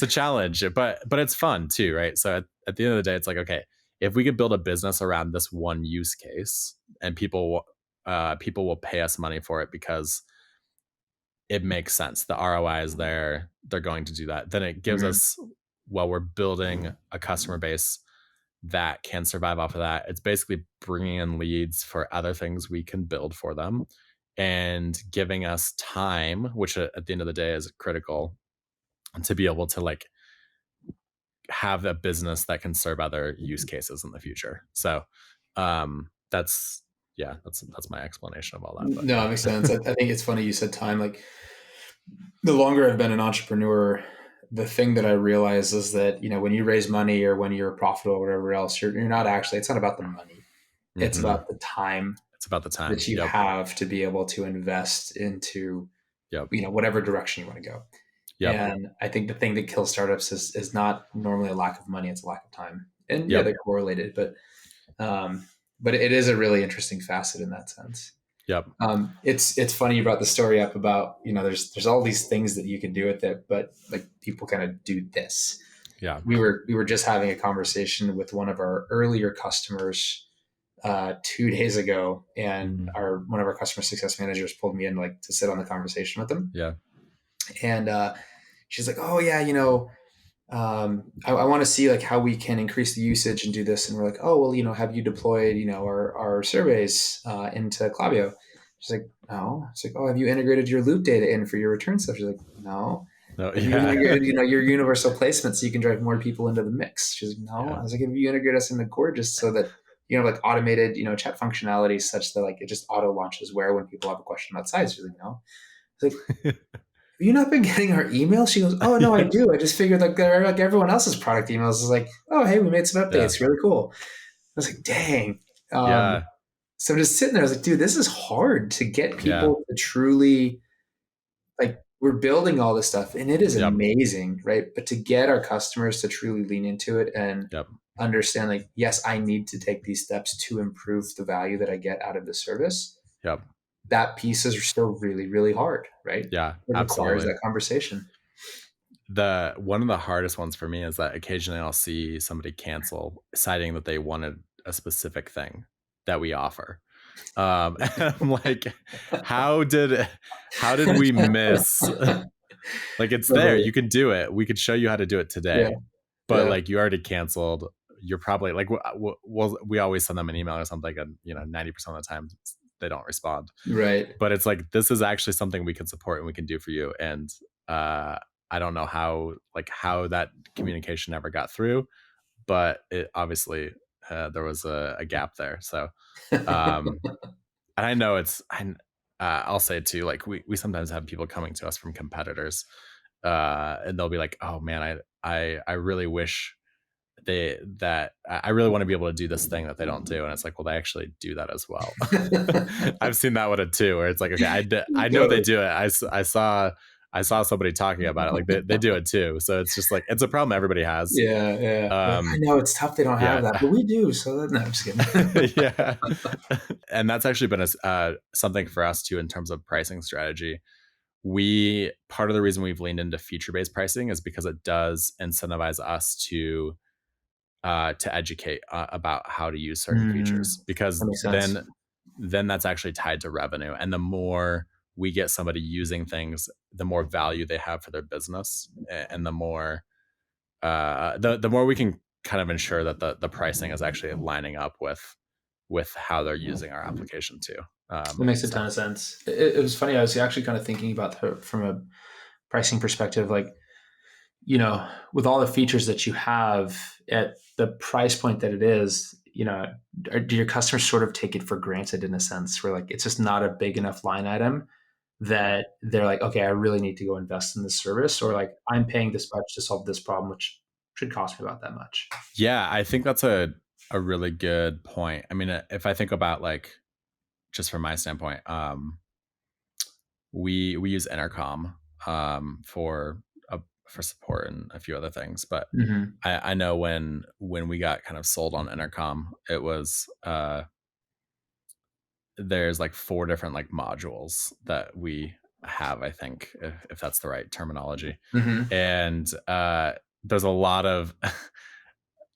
Speaker 2: challenge, but it's fun too, right? So at the end of the day, it's like, okay, if we could build a business around this one use case, and people will pay us money for it because it makes sense, the ROI is there, they're going to do that, then it gives us, while we're building a customer base that can survive off of that, it's basically bringing in leads for other things we can build for them, and giving us time, which at the end of the day is critical, to be able to like have a business that can serve other use cases in the future. So that's my explanation of all that. But,
Speaker 1: no, it makes sense. I think it's funny you said time. Like the longer I've been an entrepreneur, the thing that I realize is that, when you raise money or when you're profitable or whatever else, you're not actually, it's not about the money. It's about the time.
Speaker 2: It's about the time
Speaker 1: that you have to be able to invest into, whatever direction you want to go. And I think the thing that kills startups is not normally a lack of money, it's a lack of time. And they're correlated, but it is a really interesting facet in that sense. It's funny you brought the story up about, there's all these things that you can do with it, but like people kind of do this. We were just having a conversation with one of our earlier customers 2 days ago, and one of our customer success managers pulled me in like to sit on the conversation with them. And she's like, oh yeah, I want to see like how we can increase the usage and do this. And we're like, oh, well, have you deployed, our surveys into Klaviyo? She's like, no. It's like, oh, have you integrated your loop data in for your return stuff? She's like, no. Have you integrated, your universal placement so you can drive more people into the mix? She's like, no. I was like, have you integrated us into Gorgeous so that, like automated, chat functionality such that like it just auto launches where when people have a question about size? She's like, no. It's like, have you not been getting our emails? She goes, oh, no, I do. I just figured like they're like everyone else's product emails is like, oh, hey, we made some updates. Really cool. I was like, dang. So I'm just sitting there. I was like, dude, this is hard to get people to truly, like, we're building all this stuff and it is amazing, right? But to get our customers to truly lean into it and understand like, yes, I need to take these steps to improve the value that I get out of the service. That piece is still really, really hard, right?
Speaker 2: Yeah,
Speaker 1: it requires that conversation.
Speaker 2: One of the hardest ones for me is that occasionally I'll see somebody cancel citing that they wanted a specific thing that we offer. And I'm like, how did we miss Like it's there.
Speaker 1: Totally.
Speaker 2: You can do it. We could show you how to do it
Speaker 1: Yeah.
Speaker 2: today. But
Speaker 1: Yeah.
Speaker 2: like you already canceled. You're probably like we always send them an email or something, and 90% of the time they don't respond.
Speaker 1: Right.
Speaker 2: But it's like this is actually something we can support and we can do for you. And I don't know how that communication never got through, but it obviously there was a gap there. So um, and I know I'll say too, like we sometimes have people coming to us from competitors, and they'll be like, "Oh man, I really wish I really want to be able to do this thing that they don't do." And it's like, well, they actually do that as well. I've seen that one too, where it's like, okay, I know they
Speaker 1: Totally.
Speaker 2: do it. I saw somebody talking about it. Like they do it too. So it's just like it's a problem everybody has.
Speaker 1: Yeah. Yeah. Like, I know it's tough. They don't have
Speaker 2: Yeah.
Speaker 1: that, but we do. So no, I'm just kidding.
Speaker 2: Yeah. And that's actually been something for us too in terms of pricing strategy. Part of the reason we've leaned into feature-based pricing is because it does incentivize us to educate about how to use certain features, because
Speaker 1: That makes sense.
Speaker 2: then that's actually tied to revenue. And the more we get somebody using things, the more value they have for their business, and the more the more we can kind of ensure that the pricing is actually lining up with how they're using our application too.
Speaker 1: That makes a ton of sense. It was funny. I was actually kind of thinking about from a pricing perspective, like, with all the features that you have at the price point that it is, do your customers sort of take it for granted in a sense where like it's just not a big enough line item that they're like, okay, I really need to go invest in this service, or like I'm paying this much to solve this problem, which should cost me about that much.
Speaker 2: Yeah, I think that's a really good point. I mean, if I think about like just from my standpoint, we use Intercom for support and a few other things, but
Speaker 1: Mm-hmm.
Speaker 2: I know when we got kind of sold on Intercom, it was there's like 4 different like modules that we have, I think, if that's the right terminology.
Speaker 1: Mm-hmm.
Speaker 2: And there's a lot of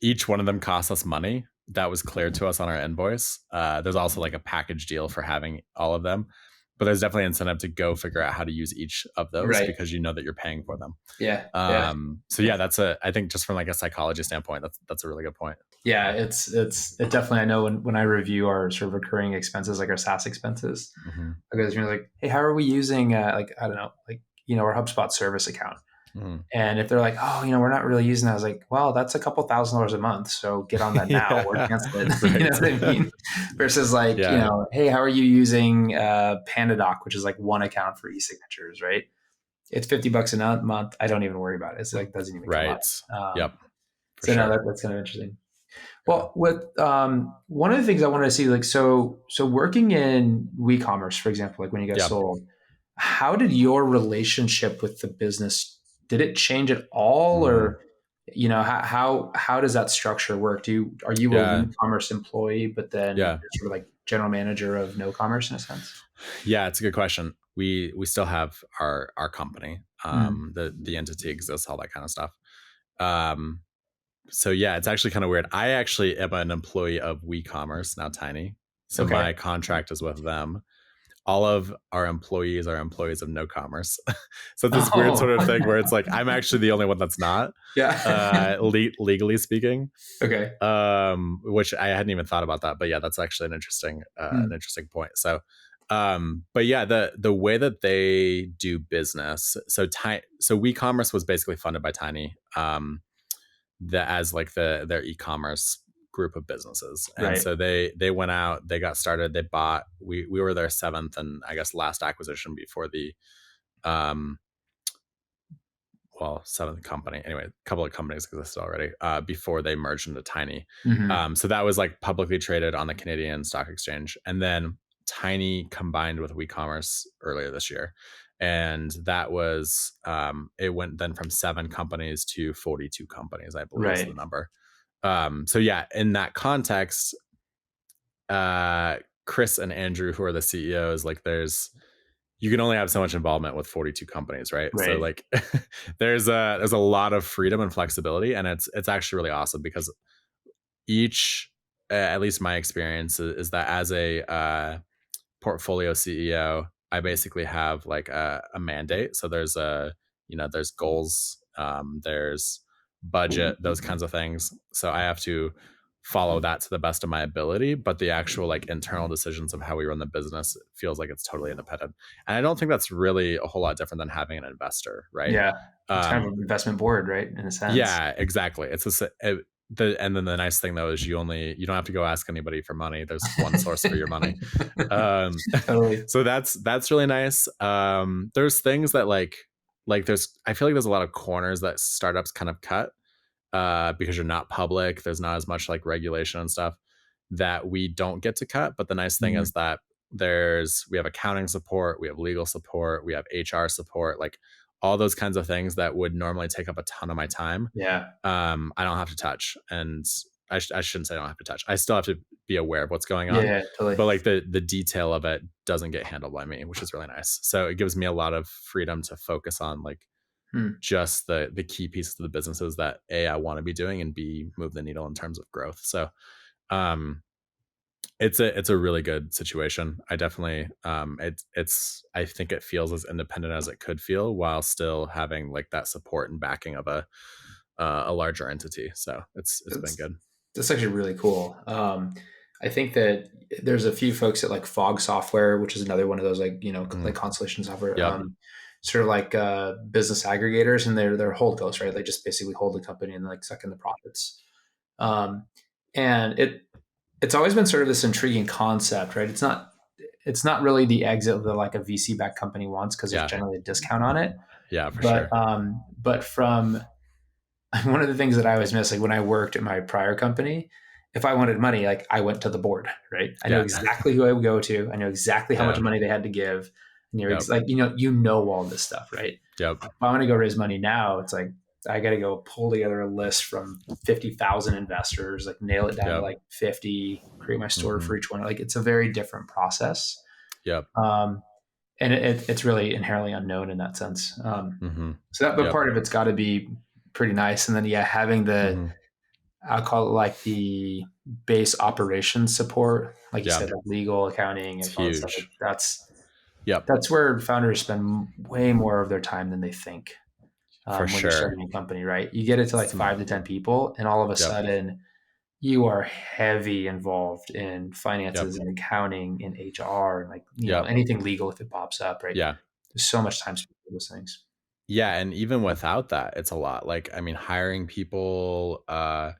Speaker 2: each one of them costs us money. That was clear to us on our invoice. There's also like a package deal for having all of them, but there's definitely incentive to go figure out how to use each of those,
Speaker 1: Right.
Speaker 2: because you know that you're paying for them.
Speaker 1: Yeah. Yeah.
Speaker 2: So yeah, I think just from like a psychology standpoint, that's a really good point.
Speaker 1: Yeah. It definitely, I know when I review our sort of recurring expenses, like our SaaS expenses,
Speaker 2: Mm-hmm.
Speaker 1: because you're like, hey, how are we using, like, I don't know, like, our HubSpot service account?
Speaker 2: Mm-hmm.
Speaker 1: And if they're like, oh, we're not really using that, I was like, well, that's a couple $1,000s a month. So get on that now or cancel it.
Speaker 2: Right.
Speaker 1: You know what I mean? Versus like,
Speaker 2: Yeah.
Speaker 1: hey, how are you using PandaDoc, which is like one account for e-signatures, right? It's $50 a month. I don't even worry about it. It's like, doesn't even come
Speaker 2: Right.
Speaker 1: up.
Speaker 2: Yep. For
Speaker 1: So
Speaker 2: sure.
Speaker 1: no, that's kind of interesting. Well, with one of the things I wanted to see, like, so working in WeCommerce, for example, like when you guys
Speaker 2: Yep.
Speaker 1: sold, how did your relationship with the business, did it change at all, or how does that structure work? Are you a
Speaker 2: Yeah.
Speaker 1: WeCommerce employee, but then
Speaker 2: Yeah.
Speaker 1: you're sort of like general manager of KnoCommerce in a sense?
Speaker 2: Yeah, it's a good question. We still have our company. The entity exists, all that kind of stuff. So yeah, it's actually kind of weird. I actually am an employee of WeCommerce, now Tiny. So
Speaker 1: Okay.
Speaker 2: my contract is with them. All of our employees are employees of KnoCommerce. So it's this weird
Speaker 1: Oh,
Speaker 2: sort of thing where it's like I'm actually the only one that's not,
Speaker 1: yeah.
Speaker 2: legally speaking.
Speaker 1: Okay.
Speaker 2: Which I hadn't even thought about that, but yeah, that's actually an interesting point. So, but yeah, the way that they do business, so WeCommerce was basically funded by Tiny, as like their e-commerce group of businesses. And
Speaker 1: Right.
Speaker 2: so they went out, they got started, they bought, we were their 7th and I guess last acquisition before the 7th company. Anyway, a couple of companies existed already before they merged into Tiny.
Speaker 1: Mm-hmm.
Speaker 2: So that was like publicly traded on the Canadian Stock Exchange. And then Tiny combined with WeCommerce earlier this year. And that was, it went then from 7 companies to 42 companies, I believe is the number. So yeah, in that context, Chris and Andrew, who are the CEOs, like you can only have so much involvement with 42 companies, right? So like there's a lot of freedom and flexibility, and it's actually really awesome because each, at least my experience is that as a portfolio CEO, I basically have like a mandate. So there's there's goals, there's budget, those kinds of things. So I have to follow that to the best of my ability, but the actual like internal decisions of how we run the business feels like it's totally independent. And I don't think that's really a whole lot different than having an investor, right?
Speaker 1: Yeah. It's kind of
Speaker 2: Um,
Speaker 1: an investment board, right? In a sense.
Speaker 2: yeah, exactly. And then the nice thing though is you don't have to go ask anybody for money. There's one source for your money.
Speaker 1: Totally.
Speaker 2: So that's really nice. There's things that I feel like there's a lot of corners that startups kind of cut because you're not public. There's not as much like regulation and stuff that we don't get to cut. But the nice thing
Speaker 1: Mhm.
Speaker 2: is that we have accounting support, we have legal support, we have HR support, like all those kinds of things that would normally take up a ton of my time.
Speaker 1: Yeah.
Speaker 2: I don't have to touch. And I shouldn't say I don't have to touch. I still have to be aware of what's going on,
Speaker 1: Yeah,
Speaker 2: but
Speaker 1: totally.
Speaker 2: like the detail of it doesn't get handled by me, which is really nice. So it gives me a lot of freedom to focus on like
Speaker 1: Hmm.
Speaker 2: just the key pieces of the businesses that A, I want to be doing, and B, move the needle in terms of growth. So um it's a really good situation. I definitely it's I think it feels as independent as it could feel while still having like that support and backing of a larger entity. So it's been
Speaker 1: That's
Speaker 2: good.
Speaker 1: that's actually really cool. I think that there's a few folks at like Fog Software, which is another one of those like like
Speaker 2: Mm,
Speaker 1: Constellation Software,
Speaker 2: yep.
Speaker 1: sort of like business aggregators, and they're holdcos, right? They just basically hold the company and like suck in the profits. Um, and it's always been sort of this intriguing concept, right? It's not really the exit that like a VC backed company wants because there's
Speaker 2: Yeah.
Speaker 1: generally a discount on it.
Speaker 2: Yeah, for
Speaker 1: But
Speaker 2: sure.
Speaker 1: from one of the things that I always miss, like when I worked at my prior company, if I wanted money, like I went to the board, right? I know
Speaker 2: Yeah.
Speaker 1: exactly who I would go to. I know exactly how much
Speaker 2: Yeah.
Speaker 1: money they had to give. And
Speaker 2: Yep.
Speaker 1: like, all this stuff, right?
Speaker 2: Yep.
Speaker 1: If I want to go raise money now, it's like, I got to go pull together a list from 50,000 investors, like nail it down to
Speaker 2: Yep.
Speaker 1: like 50, create my story
Speaker 2: Mm-hmm.
Speaker 1: for each one. Like it's a very different process.
Speaker 2: Yep.
Speaker 1: Um, and it's really inherently unknown in that sense.
Speaker 2: Mm-hmm.
Speaker 1: So that, but
Speaker 2: Yep.
Speaker 1: part of it's got to be pretty nice. And then, yeah, having
Speaker 2: Mm-hmm.
Speaker 1: I'll call it like the base operations support, like you
Speaker 2: Yeah.
Speaker 1: said, like legal, accounting,
Speaker 2: It's
Speaker 1: and all that stuff.
Speaker 2: huge. Yep.
Speaker 1: That's where founders spend way more of their time than they think.
Speaker 2: For
Speaker 1: When you're
Speaker 2: sure.
Speaker 1: starting a company, right? You get it to like
Speaker 2: Some
Speaker 1: 5 to 10 people, and all of a
Speaker 2: Yep.
Speaker 1: sudden, you are heavy involved in
Speaker 2: Yep.
Speaker 1: finances and accounting and HR and like
Speaker 2: Yep.
Speaker 1: anything legal if it pops up, right?
Speaker 2: Yeah.
Speaker 1: There's so much time spent on those things.
Speaker 2: Yeah, and even without that, it's a lot. Like, I mean, hiring people, I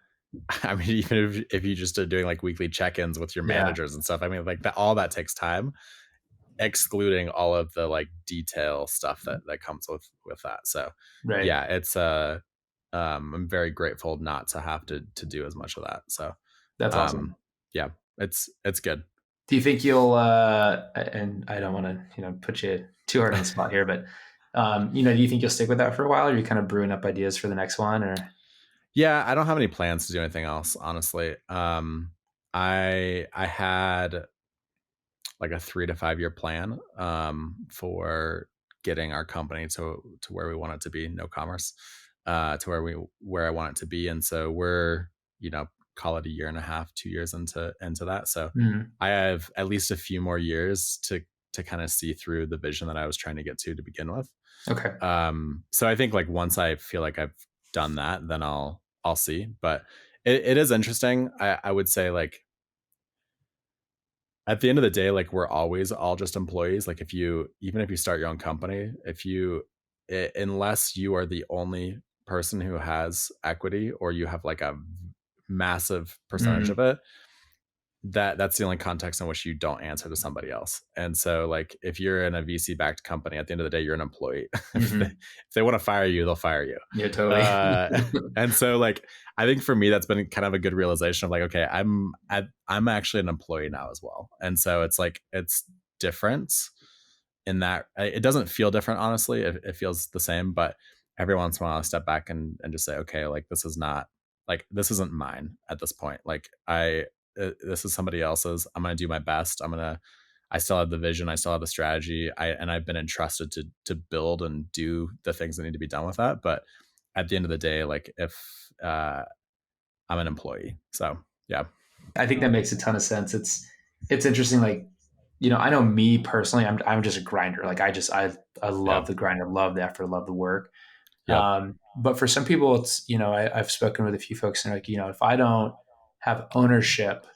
Speaker 2: mean, even if you just are doing like weekly check-ins with your
Speaker 1: Yeah,
Speaker 2: managers and stuff, I mean, like that all that takes time, excluding all of the like detail stuff that comes with that. So
Speaker 1: right.
Speaker 2: yeah, I'm very grateful not to have to do as much of that. So
Speaker 1: That's awesome.
Speaker 2: um yeah, it's good.
Speaker 1: Do you think you'll and I don't want to put you too hard on the spot here, but do you think you'll stick with that for a while, or are you kind of brewing up ideas for the next one, or
Speaker 2: Yeah, I don't have any plans to do anything else, honestly. I had like a 3 to 5 year plan for getting our company to where we want it to be, KnoCommerce, to where I want it to be, and so we're call it a year and a half, 2 years into that. So
Speaker 1: Mhm.
Speaker 2: I have at least a few more years to kind of see through the vision that I was trying to get to begin with.
Speaker 1: Okay.
Speaker 2: So I think like once I feel like I've done that, then I'll see. But it is interesting. I would say like at the end of the day, like we're always all just employees. Like even if you start your own company, unless you are the only person who has equity or you have like a massive percentage of
Speaker 1: Mhm.
Speaker 2: it, that's the only context in which you don't answer to somebody else. And so like if you're in a VC backed company, at the end of the day, you're an employee.
Speaker 1: Mhm.
Speaker 2: If they want to fire you, they'll fire you.
Speaker 1: Yeah, totally.
Speaker 2: Uh, and so like I think for me that's been kind of a good realization of like, okay, I'm actually an employee now as well. And so it's like it's different in that it doesn't feel different, honestly. It feels the same, but every once in a while I step back and just say, okay, like this isn't mine at this point. Like this is somebody else's. I'm going to do my best. I still have the vision. I still have the strategy. I've been entrusted to build and do the things that need to be done with that. But at the end of the day, like if I'm an employee, so yeah.
Speaker 1: I think that makes a ton of sense. It's interesting. Like, I know me personally, I'm just a grinder. Like, I I
Speaker 2: Yeah.
Speaker 1: love the grind. I love the effort. I love the work.
Speaker 2: Yep.
Speaker 1: But for some people, it's, I've spoken with a few folks and like, if I don't have ownership,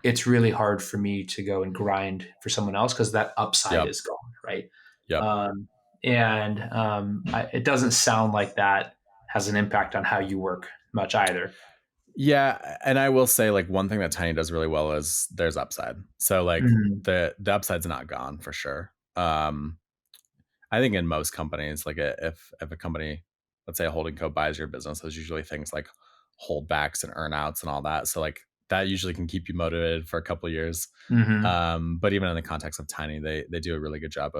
Speaker 1: it's really hard for me to go and grind for someone else because that upside
Speaker 2: Yep.
Speaker 1: is gone, right?
Speaker 2: Yep.
Speaker 1: It doesn't sound like that has an impact on how you work much either.
Speaker 2: Yeah, and I will say like one thing that Tiny does really well is there's upside. So like
Speaker 1: Mm-hmm.
Speaker 2: the upside's not gone for sure. I think in most companies, like if a company, let's say a holding co buys your business, there's usually things like holdbacks and earnouts and all that. So like that usually can keep you motivated for a couple of years.
Speaker 1: Mm-hmm.
Speaker 2: But even in the context of Tiny, they do a really good job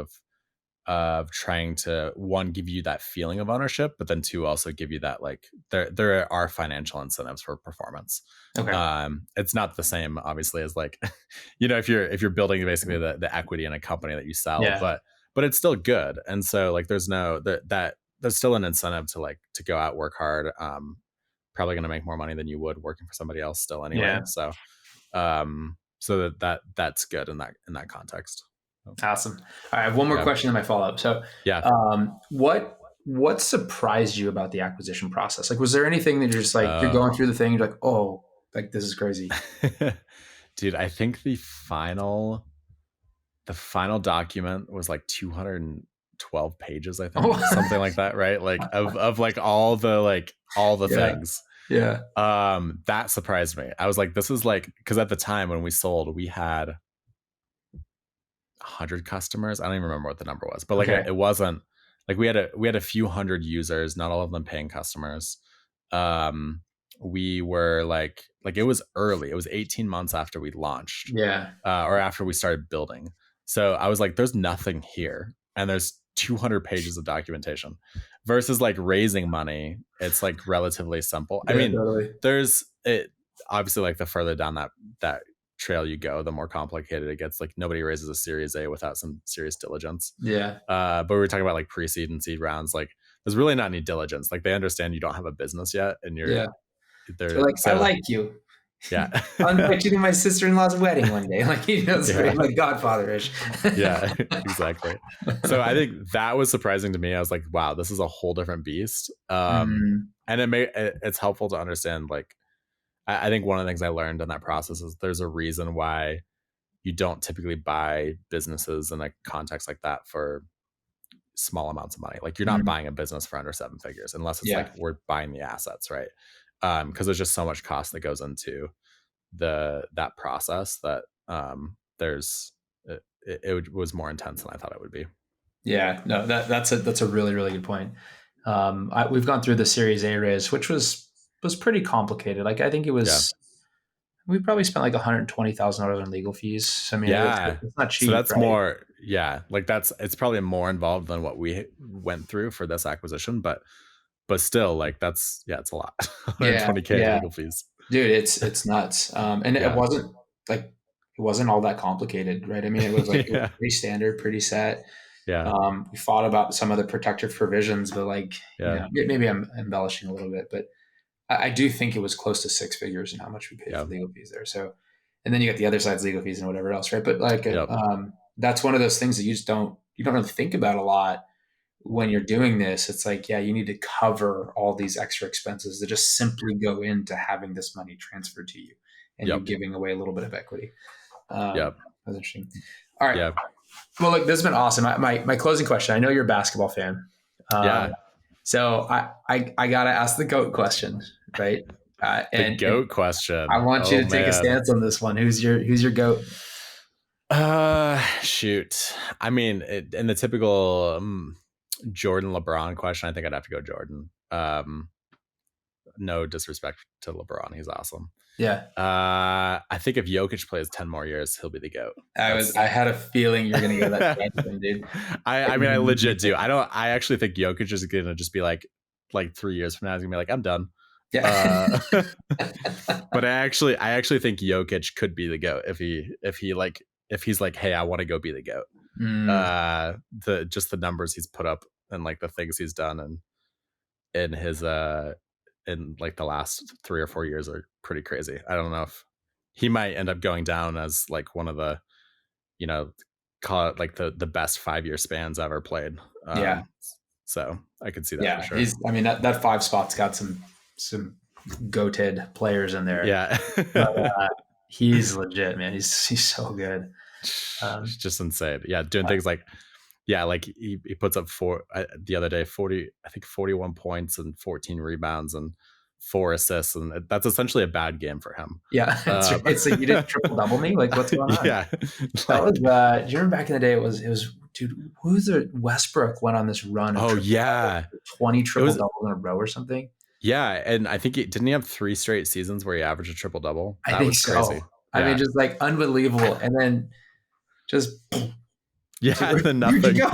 Speaker 2: of trying to, one, give you that feeling of ownership, but then two, also give you that, like, there are financial incentives for performance.
Speaker 1: Okay.
Speaker 2: It's not the same obviously as like if you're building basically the equity in a company that you sell,
Speaker 1: Yeah.
Speaker 2: but it's still good. And so like there's no that there's still an incentive to like to go out, work hard, probably going to make more money than you would working for somebody else still anyway.
Speaker 1: Yeah.
Speaker 2: So that's good in that context. So,
Speaker 1: Awesome. All right, I have one more
Speaker 2: yeah.
Speaker 1: question in my follow up. So,
Speaker 2: Yeah.
Speaker 1: what surprised you about the acquisition process? Like, was there anything that you're just like you're going through the thing, you're like, oh, like this is crazy?
Speaker 2: Dude, I think the final document was like 212 pages, I think,
Speaker 1: Oh,
Speaker 2: something like that, right? Like of like all the
Speaker 1: yeah,
Speaker 2: things.
Speaker 1: yeah,
Speaker 2: That surprised me. I was like, this is like, because at the time when we sold, we had 100 customers. I don't even remember what the number was, but like
Speaker 1: okay,
Speaker 2: it wasn't like we had a few hundred users, not all of them paying customers. We were like it was early. It was 18 months after we launched,
Speaker 1: yeah,
Speaker 2: or after we started building. So I was like, there's nothing here, and there's 200 pages of documentation versus like raising money. It's like relatively simple. I
Speaker 1: yeah,
Speaker 2: mean,
Speaker 1: totally,
Speaker 2: there's it obviously, like the further down that trail you go, the more complicated it gets. Like nobody raises a Series A without some serious diligence.
Speaker 1: yeah,
Speaker 2: But we were talking about like pre-seed and seed rounds. Like there's really not any diligence. Like they understand you don't have a business yet, and you're
Speaker 1: yeah. They're
Speaker 2: there.
Speaker 1: like, I
Speaker 2: So
Speaker 1: like you.
Speaker 2: yeah,
Speaker 1: I'll invite you to my sister-in-law's wedding one day. Like, it's very
Speaker 2: yeah,
Speaker 1: like Godfather-ish.
Speaker 2: yeah, exactly. So I think that was surprising to me. I was like, wow, this is a whole different beast.
Speaker 1: Mm,
Speaker 2: And it's helpful to understand. Like I think one of the things I learned in that process is there's a reason why you don't typically buy businesses in a context like that for small amounts of money. Like you're not
Speaker 1: mm,
Speaker 2: buying a business for under 7 figures unless it's
Speaker 1: yeah,
Speaker 2: like we're buying the assets, right? Because there's just so much cost that goes into that process that there's it was more intense than I thought it would be.
Speaker 1: yeah. No, that's a really really good point. We've gone through the Series A raise, which was pretty complicated. Like, I think it
Speaker 2: Yeah.
Speaker 1: was we probably spent like $120,000 on legal fees. So, I mean,
Speaker 2: Yeah.
Speaker 1: it's not
Speaker 2: So
Speaker 1: cheap,
Speaker 2: that's
Speaker 1: right?
Speaker 2: more, yeah, like it's probably more involved than what we went through for this acquisition, but still, like that's, yeah, it's a lot.
Speaker 1: Yeah,
Speaker 2: 120K in
Speaker 1: yeah,
Speaker 2: legal fees.
Speaker 1: dude, it's nuts. And
Speaker 2: Yeah.
Speaker 1: like it wasn't all that complicated, right? I mean, it was
Speaker 2: Yeah.
Speaker 1: pretty standard, pretty set.
Speaker 2: Yeah.
Speaker 1: We thought about some of the protective provisions, but like,
Speaker 2: Yeah.
Speaker 1: maybe I'm embellishing a little bit, but I do think it was close to six figures in how much we paid
Speaker 2: Yeah.
Speaker 1: for legal fees there. So, and then you got the other side's legal fees and whatever else, right? But like,
Speaker 2: Yep.
Speaker 1: that's one of those things that you don't really think about a lot when you're doing this. It's like, yeah, you need to cover all these extra expenses that just simply go into having this money transferred to you, and you
Speaker 2: Yep.
Speaker 1: giving away a little bit of equity.
Speaker 2: Yep.
Speaker 1: That's interesting. All right.
Speaker 2: Yeah.
Speaker 1: Well, look, this has been awesome. My closing question. I know you're a basketball fan.
Speaker 2: Yeah.
Speaker 1: So I gotta ask the GOAT question, right?
Speaker 2: The
Speaker 1: And
Speaker 2: goat question.
Speaker 1: I want you
Speaker 2: Oh
Speaker 1: to take a
Speaker 2: man.
Speaker 1: stance on this one. Who's your GOAT?
Speaker 2: Shoot. I mean, in the typical Jordan LeBron question, I think I'd have to go Jordan. No disrespect to LeBron, he's awesome.
Speaker 1: Yeah,
Speaker 2: I think if Jokic plays 10 more years, he'll be the GOAT.
Speaker 1: I had a feeling you're gonna go that direction, dude.
Speaker 2: I mean, I legit do. I actually think Jokic is gonna just be like 3 years from now, he's gonna be like, I'm done.
Speaker 1: Yeah.
Speaker 2: But I actually think Jokic could be the GOAT if he's like, hey, I want to go be the GOAT.
Speaker 1: Mm,
Speaker 2: The numbers he's put up and like the things he's done and in his in like the last 3 or 4 years are pretty crazy. I don't know if he might end up going down as like one of the, call it like the best 5-year spans ever played.
Speaker 1: Yeah.
Speaker 2: So I could see that for
Speaker 1: Yeah.
Speaker 2: sure.
Speaker 1: I mean, that 5 spot's got some goated players in there,
Speaker 2: Yeah.
Speaker 1: but he's legit, man. He's so good.
Speaker 2: It's just insane. Yeah. Doing things like, yeah, like he puts up the other day, 41 points and 14 rebounds and 4 assists. And that's essentially a bad game for him.
Speaker 1: Yeah. It's like, you didn't triple double me. Like, what's going on?
Speaker 2: Yeah.
Speaker 1: That was, do you remember back in the day? It was, dude, who's the Westbrook went on this run of 20 triple doubles in a row or something.
Speaker 2: Yeah. And I think didn't he have 3 straight seasons where he averaged a triple double?
Speaker 1: I think so.
Speaker 2: Crazy.
Speaker 1: I mean, just like unbelievable. And then just,
Speaker 2: yeah, and then nothing.
Speaker 1: Where'd you go?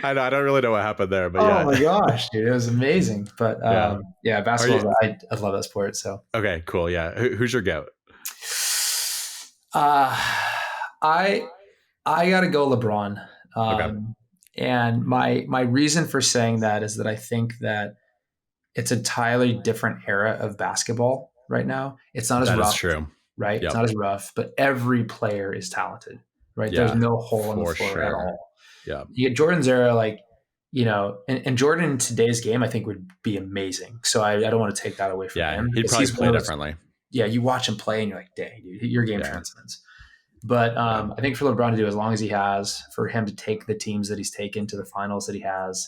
Speaker 2: I know. I don't really know what happened there, but
Speaker 1: oh my gosh, dude, it was amazing. But yeah, basketball. I love that sport. So
Speaker 2: okay, cool. Yeah, who's your GOAT?
Speaker 1: I gotta go LeBron.
Speaker 2: Okay.
Speaker 1: And my reason for saying that is that I think that it's a entirely different era of basketball right now. It's not as rough.
Speaker 2: That's true.
Speaker 1: Right? Yep. It's not as rough, but every player is talented, right?
Speaker 2: Yeah,
Speaker 1: there's no hole in the floor at all.
Speaker 2: Yeah.
Speaker 1: You get Jordan's era, like, you know, and Jordan in today's game, I think would be amazing. So I don't want to take that away from him.
Speaker 2: He'd probably play differently.
Speaker 1: Yeah, you watch him play and you're like, dang, dude, your game transcends. But I think for LeBron to do as long as he has, for him to take the teams that he's taken to the finals that he has,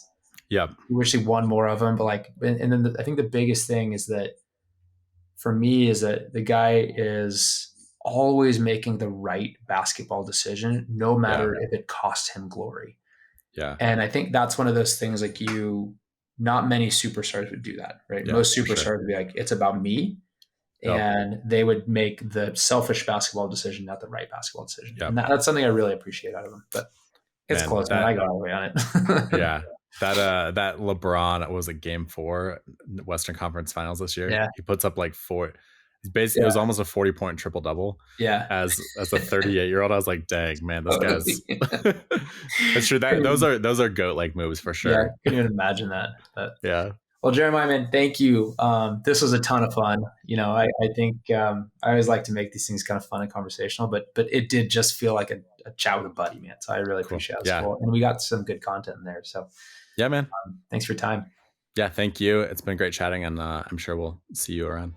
Speaker 2: yeah,
Speaker 1: we wish he won more of them. But like, and then I think the biggest thing is that for me is that the guy is always making the right basketball decision, no matter if it costs him glory.
Speaker 2: Yeah.
Speaker 1: And I think that's one of those things like not many superstars would do that, right? Yeah, most superstars would be like, it's about me. And they would make the selfish basketball decision, not the right basketball decision. Yep. And that's something I really appreciate out of him. But it's close, man. I got all the way on it.
Speaker 2: Yeah. That LeBron was it game 4 Western Conference Finals this year.
Speaker 1: Yeah.
Speaker 2: He puts up like 4. Basically, it was almost a 40-point triple double.
Speaker 1: Yeah.
Speaker 2: As a 38-year-old, I was like, dang, man, this guy's. That's true. Those are GOAT like moves for sure.
Speaker 1: Yeah, I couldn't even imagine that. But
Speaker 2: yeah.
Speaker 1: Well, Jeremiah, man, thank you. This was a ton of fun. You know, I think I always like to make these things kind of fun and conversational, but it did just feel like a chat with a buddy, man. So I really appreciate it. Yeah. Cool. And we got some good content in there. So
Speaker 2: yeah, man.
Speaker 1: Thanks for your time.
Speaker 2: Yeah, thank you. It's been great chatting, and I'm sure we'll see you around.